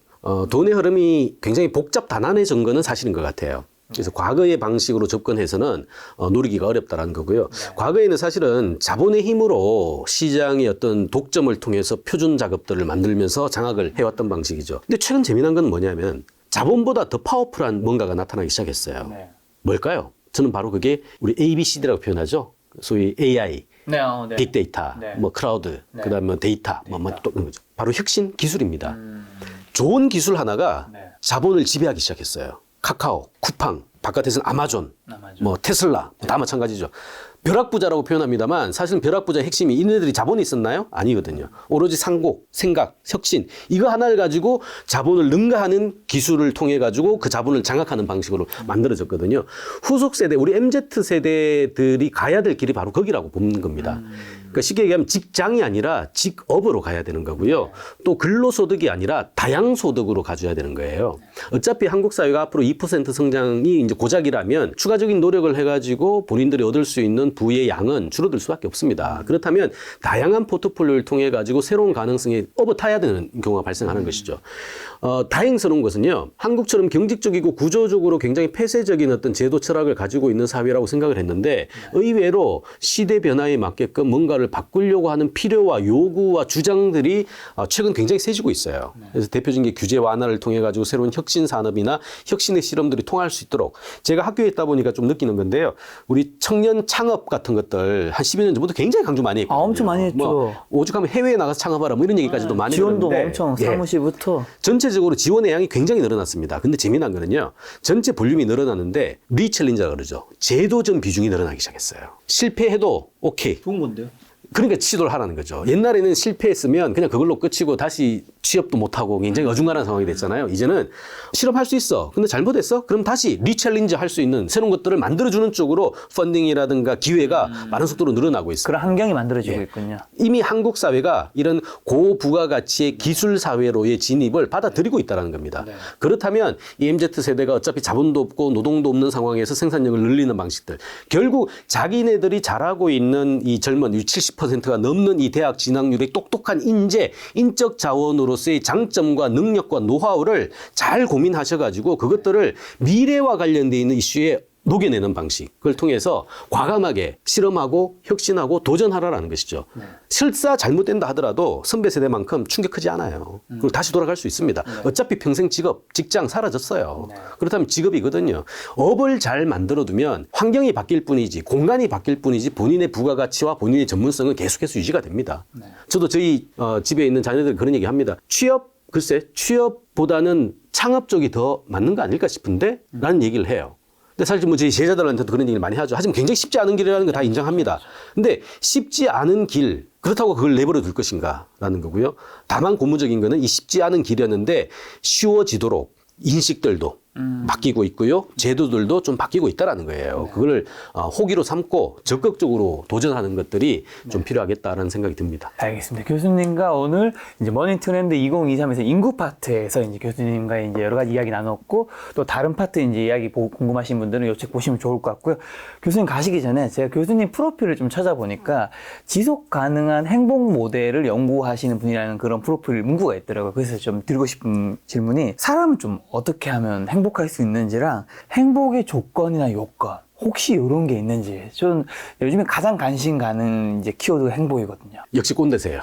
돈의 흐름이 굉장히 복잡 단안해진 거는 사실인 것 같아요. 그래서 과거의 방식으로 접근해서는 누리기가 어렵다라는 거고요. 과거에는 사실은 자본의 힘으로 시장의 어떤 독점을 통해서 표준 작업들을 만들면서 장악을 해왔던 방식이죠. 근데 최근 재미난 건 뭐냐면 자본보다 더 파워풀한 뭔가가 나타나기 시작했어요. 네. 뭘까요? 저는 바로 그게 우리 ABCD라고 표현하죠. 소위 AI, 네, 네. 빅데이터, 네. 뭐 크라우드, 네. 그다음에 데이터, 또 그런 거죠. 바로 혁신 기술입니다. 좋은 기술 하나가 네. 자본을 지배하기 시작했어요. 카카오, 쿠팡, 바깥에서는 아마존, 뭐 테슬라, 다 마찬가지죠. 벼락부자라고 표현합니다만 사실은 벼락부자의 핵심이 이네들이 자본이 있었나요? 아니거든요. 오로지 상고, 생각, 혁신 이거 하나를 가지고 자본을 능가하는 기술을 통해 가지고 그 자본을 장악하는 방식으로 만들어졌거든요. 후속 세대, 우리 MZ 세대들이 가야 될 길이 바로 거기라고 보는 겁니다. 그러니까 쉽게 얘기하면 직장이 아니라 직업으로 가야 되는 거고요. 또 근로소득이 아니라 다양소득으로 가져야 되는 거예요. 어차피 한국 사회가 앞으로 2% 성장이 이제 고작이라면 추가적인 노력을 해가지고 본인들이 얻을 수 있는 부의 양은 줄어들 수밖에 없습니다. 그렇다면 다양한 포트폴리오를 통해 가지고 새로운 가능성에 업어타야 되는 경우가 발생하는 것이죠. 다행스러운 것은요, 한국처럼 경직적이고 구조적으로 굉장히 폐쇄적인 어떤 제도 철학을 가지고 있는 사회라고 생각을 했는데 의외로 시대 변화에 맞게끔 뭔가를 문화를 바꾸려고 하는 필요와 요구와 주장들이 최근 굉장히 세지고 있어요. 그래서 대표적인 게 규제 완화를 통해 가지고 새로운 혁신 산업이나 혁신의 실험들이 통할 수 있도록 제가 학교에 있다 보니까 좀 느끼는 건데요. 우리 청년 창업 같은 것들 한 10여 년 전부터 굉장히 강조 많이 했거든요. 엄청 많이 했죠. 뭐 오죽하면 해외에 나가서 창업하라 뭐 이런 얘기까지도 많이 지원도 들었는데 엄청 사무실부터. 전체적으로 지원의 양이 굉장히 늘어났습니다. 근데 재미난 거는요. 전체 볼륨이 늘어났는데 리챌린저가 그러죠. 제도전 비중이 늘어나기 시작했어요. 실패해도 오케이. 좋은 건데요. 그러니까 시도를 하라는 거죠. 옛날에는 실패했으면 그냥 그걸로 끝이고 다시 취업도 못하고 굉장히 어중간한 상황이 됐잖아요. 이제는 실험할 수 있어. 근데 잘못했어? 그럼 다시 리챌린지 할 수 있는 새로운 것들을 만들어주는 쪽으로 펀딩이라든가 기회가 많은 속도로 늘어나고 있어요. 그런 환경이 만들어지고 있군요. 이미 한국 사회가 이런 고부가가치의 기술 사회로의 진입을 받아들이고 있다는 겁니다. 그렇다면 이 MZ세대가 어차피 자본도 없고 노동도 없는 상황에서 생산력을 늘리는 방식들, 결국 자기네들이 잘하고 있는 이 젊은 70%가 넘는 이 대학 진학률의 똑똑한 인재, 인적 자원으로서의 장점과 능력과 노하우를 잘 고민하셔가지고 그것들을 미래와 관련되어 있는 이슈에 녹여내는 방식, 그걸 통해서 과감하게 실험하고 혁신하고 도전하라라는 것이죠. 설사 잘못된다 하더라도 선배 세대만큼 충격 크지 않아요. 그리고 다시 돌아갈 수 있습니다. 어차피 평생 직업, 직장 사라졌어요. 그렇다면 직업이거든요. 업을 잘 만들어두면 환경이 바뀔 뿐이지, 공간이 바뀔 뿐이지 본인의 부가가치와 본인의 전문성은 계속해서 유지가 됩니다. 저도 저희 집에 있는 자녀들 그런 얘기 합니다. 취업보다는 창업 쪽이 더 맞는 거 아닐까 싶은데? 라는 얘기를 해요. 근데 사실 뭐 저희 제자들한테도 그런 얘기를 많이 하죠. 하지만 굉장히 쉽지 않은 길이라는 거 다 인정합니다. 근데 쉽지 않은 길, 그렇다고 그걸 내버려 둘 것인가 라는 거고요. 다만 고무적인 거는 이 쉽지 않은 길이었는데 쉬워지도록 인식들도 바뀌고 있고요. 제도들도 좀 바뀌고 있다라는 거예요. 그걸 호기로 삼고 적극적으로 도전하는 것들이 좀 필요하겠다라는 생각이 듭니다. 알겠습니다. 교수님과 오늘 이제 머니 트렌드 2023에서 인구 파트에서 이제 교수님과 이제 여러 가지 이야기 나눴고 또 다른 파트 이제 이야기 궁금하신 분들은 이 책 보시면 좋을 것 같고요. 교수님 가시기 전에 제가 교수님 프로필을 좀 찾아보니까 지속 가능한 행복 모델을 연구하시는 분이라는 그런 프로필 문구가 있더라고요. 그래서 좀 드리고 싶은 질문이 사람은 좀 어떻게 하면 행복할 수 있는지랑 행복의 조건이나 요건 혹시 이런 게 있는지 저는 요즘에 가장 관심 가는 이제 키워드가 행복이거든요. 역시 꼰대세요.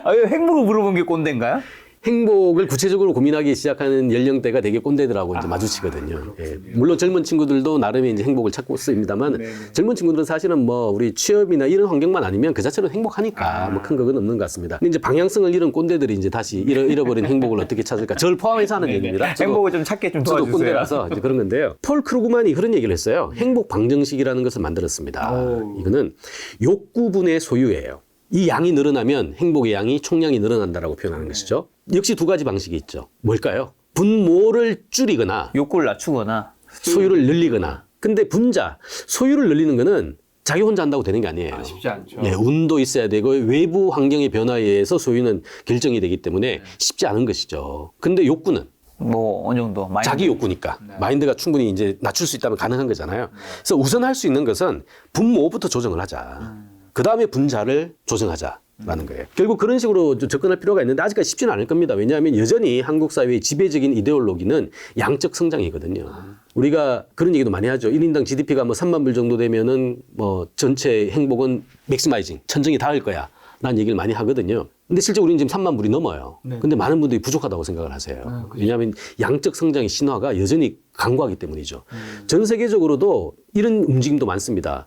왜 행복을 물어본 게 꼰대인가요? 행복을 구체적으로 고민하기 시작하는 연령대가 되게 꼰대들하고 이제 마주치거든요. 예. 물론 젊은 친구들도 나름의 이제 행복을 찾고 있습니다만 젊은 친구들은 사실은 뭐 우리 취업이나 이런 환경만 아니면 그 자체로 행복하니까 뭐 큰 그건 없는 것 같습니다. 근데 이제 방향성을 잃은 꼰대들이 이제 다시 잃어버린 행복을 어떻게 찾을까? 저를 포함해서 하는 얘기입니다. 행복을 좀 찾게 좀 저도 도와주세요. 꼰대라서 이제 그런 건데요. 폴 크루그만이 그런 얘기를 했어요. 행복 방정식이라는 것을 만들었습니다. 이거는 욕구분의 소유예요. 이 양이 늘어나면 행복의 양이 총량이 늘어난다라고 표현하는 것이죠. 역시 두 가지 방식이 있죠. 뭘까요? 분모를 줄이거나 욕구를 낮추거나 소유를 늘리거나. 근데 분자, 소유를 늘리는 거는 자기 혼자 한다고 되는 게 아니에요. 쉽지 않죠. 네, 운도 있어야 되고 외부 환경의 변화에 의해서 소유는 결정이 되기 때문에 쉽지 않은 것이죠. 근데 욕구는 뭐 어느 정도 마인드. 자기 욕구니까 마인드가 충분히 이제 낮출 수 있다면 가능한 거잖아요. 그래서 우선 할 수 있는 것은 분모부터 조정을 하자. 그 다음에 분자를 조정하자라는 거예요. 결국 그런 식으로 좀 접근할 필요가 있는데 아직까지 쉽지는 않을 겁니다. 왜냐하면 여전히 한국 사회의 지배적인 이데올로기는 양적 성장이거든요. 우리가 그런 얘기도 많이 하죠. 1인당 GDP가 뭐 3만 불 정도 되면은 뭐 전체 행복은 맥시마이징, 천정이 닿을 거야. 라는 얘기를 많이 하거든요. 근데 실제 우리는 지금 3만 불이 넘어요. 근데 많은 분들이 부족하다고 생각을 하세요. 왜냐하면 양적 성장의 신화가 여전히 강고하기 때문이죠. 전 세계적으로도 이런 움직임도 많습니다.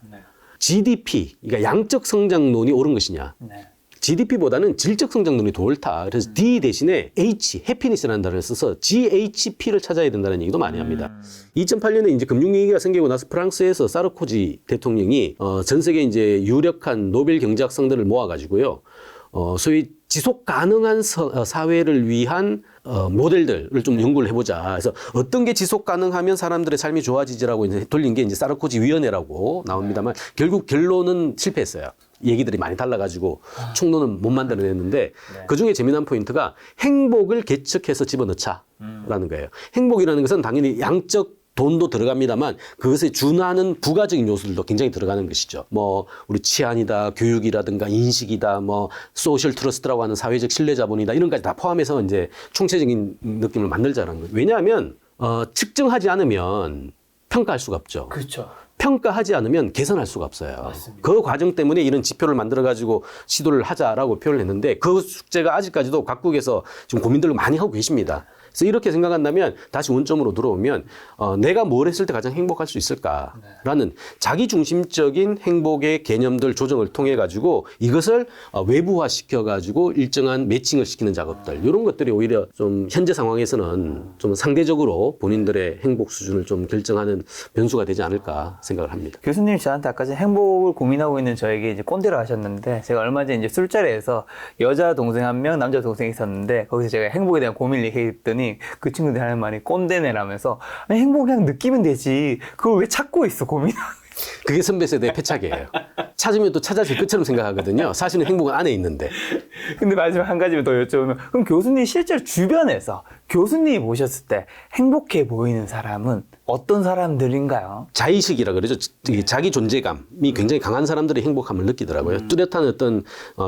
GDP, 그러니까 양적 성장론이 옳은 것이냐. GDP보다는 질적 성장론이 더 옳다. 그래서 D 대신에 H, 해피니스라는 단어를 써서 GHP를 찾아야 된다는 얘기도 많이 합니다. 2008년에 이제 금융위기가 생기고 나서 프랑스에서 사르코지 대통령이 전 세계 이제 유력한 노벨 경제학상들을 모아가지고요. 소위 지속 가능한 사회를 위한 모델들을 좀 연구를 해보자. 그래서 어떤 게 지속 가능하면 사람들의 삶이 좋아지지라고 이제 돌린 게 이제 사르코지 위원회라고 나옵니다만 결국 결론은 실패했어요. 얘기들이 많이 달라가지고 총론은 못 만들어냈는데 그중에 재미난 포인트가 행복을 계측해서 집어넣자라는 거예요. 행복이라는 것은 당연히 양적 돈도 들어갑니다만 그것에 준하는 부가적인 요소들도 굉장히 들어가는 것이죠. 뭐 우리 치안이다, 교육이라든가 인식이다, 뭐 소셜 트러스트라고 하는 사회적 신뢰 자본이다 이런 까지 다 포함해서 이제 총체적인 느낌을 만들자는 거예요. 왜냐하면 측정하지 않으면 평가할 수가 없죠. 그렇죠. 평가하지 않으면 개선할 수가 없어요. 그 과정 때문에 이런 지표를 만들어 가지고 시도를 하자라고 표현을 했는데 그 숙제가 아직까지도 각국에서 지금 고민들을 많이 하고 계십니다. 그래서 이렇게 생각한다면 다시 원점으로 들어오면 내가 뭘 했을 때 가장 행복할 수 있을까라는 자기 중심적인 행복의 개념들 조정을 통해 가지고 이것을 외부화 시켜 가지고 일정한 매칭을 시키는 작업들 이런 것들이 오히려 좀 현재 상황에서는 좀 상대적으로 본인들의 행복 수준을 좀 결정하는 변수가 되지 않을까 생각을 합니다. 교수님 저한테 아까 전에 행복을 고민하고 있는 저에게 이제 꼰대를 하셨는데 제가 얼마 전에 이제 술자리에서 여자 동생 한 명, 남자 동생이 있었는데 거기서 제가 행복에 대한 고민을 얘기했더니 그 친구들이 하는 말이 꼰대네라면서 아니, 행복 그냥 느끼면 되지 그걸 왜 찾고 있어 고민하고. 그게 선배 세대의 패착이에요. 찾으면 또 찾아질 것처럼 생각하거든요. 사실은 행복은 안에 있는데. 근데 마지막 한 가지만 더 여쭤보면 그럼 교수님 실제로 주변에서 교수님이 보셨을 때 행복해 보이는 사람은 어떤 사람들인가요? 자의식이라 그러죠. 자기 존재감이 굉장히 강한 사람들이 행복함을 느끼더라고요. 뚜렷한 어떤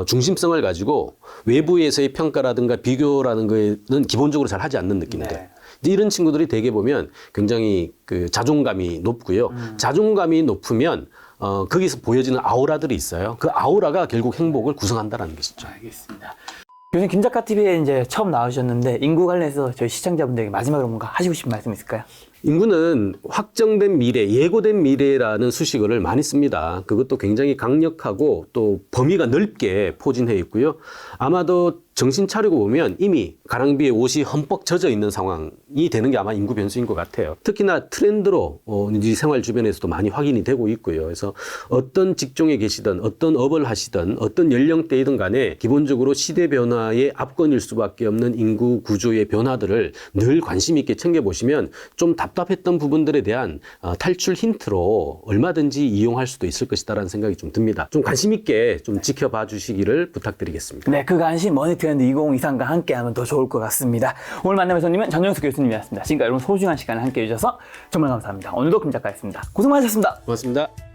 중심성을 가지고 외부에서의 평가라든가 비교라는 거에는 기본적으로 잘 하지 않는 느낌들. 네. 이런 친구들이 대개 보면 굉장히 그 자존감이 높고요. 자존감이 높으면 거기서 보여지는 아우라들이 있어요. 그 아우라가 결국 행복을 구성한다는 것이죠. 알겠습니다. 교수님 김작가TV에 이제 처음 나오셨는데 인구 관련해서 저희 시청자분들에게 마지막으로 뭔가 하시고 싶은 말씀 있을까요? 인구는 확정된 미래, 예고된 미래라는 수식어를 많이 씁니다. 그것도 굉장히 강력하고 또 범위가 넓게 포진해 있고요. 아마도 정신 차리고 보면 이미 가랑비에 옷이 흠뻑 젖어 있는 상황이 되는 게 아마 인구 변수인 것 같아요. 특히나 트렌드로 이제 생활 주변에서도 많이 확인이 되고 있고요. 그래서 어떤 직종에 계시든 어떤 업을 하시든 어떤 연령대이든 간에 기본적으로 시대 변화의 압권일 수밖에 없는 인구 구조의 변화들을 늘 관심 있게 챙겨보시면 좀 답답했던 부분들에 대한 탈출 힌트로 얼마든지 이용할 수도 있을 것이다라는 생각이 좀 듭니다. 좀 관심 있게 좀 지켜봐 주시기를 부탁드리겠습니다. 네, 그 관심 머니트렌드 2023과 함께하면 더 좋을 것 같습니다. 오늘 만남의 손님은 전정수 교수님이었습니다. 지금까지 여러분 소중한 시간을 함께해 주셔서 정말 감사합니다. 오늘도 김 작가였습니다. 고생 많으셨습니다. 고맙습니다.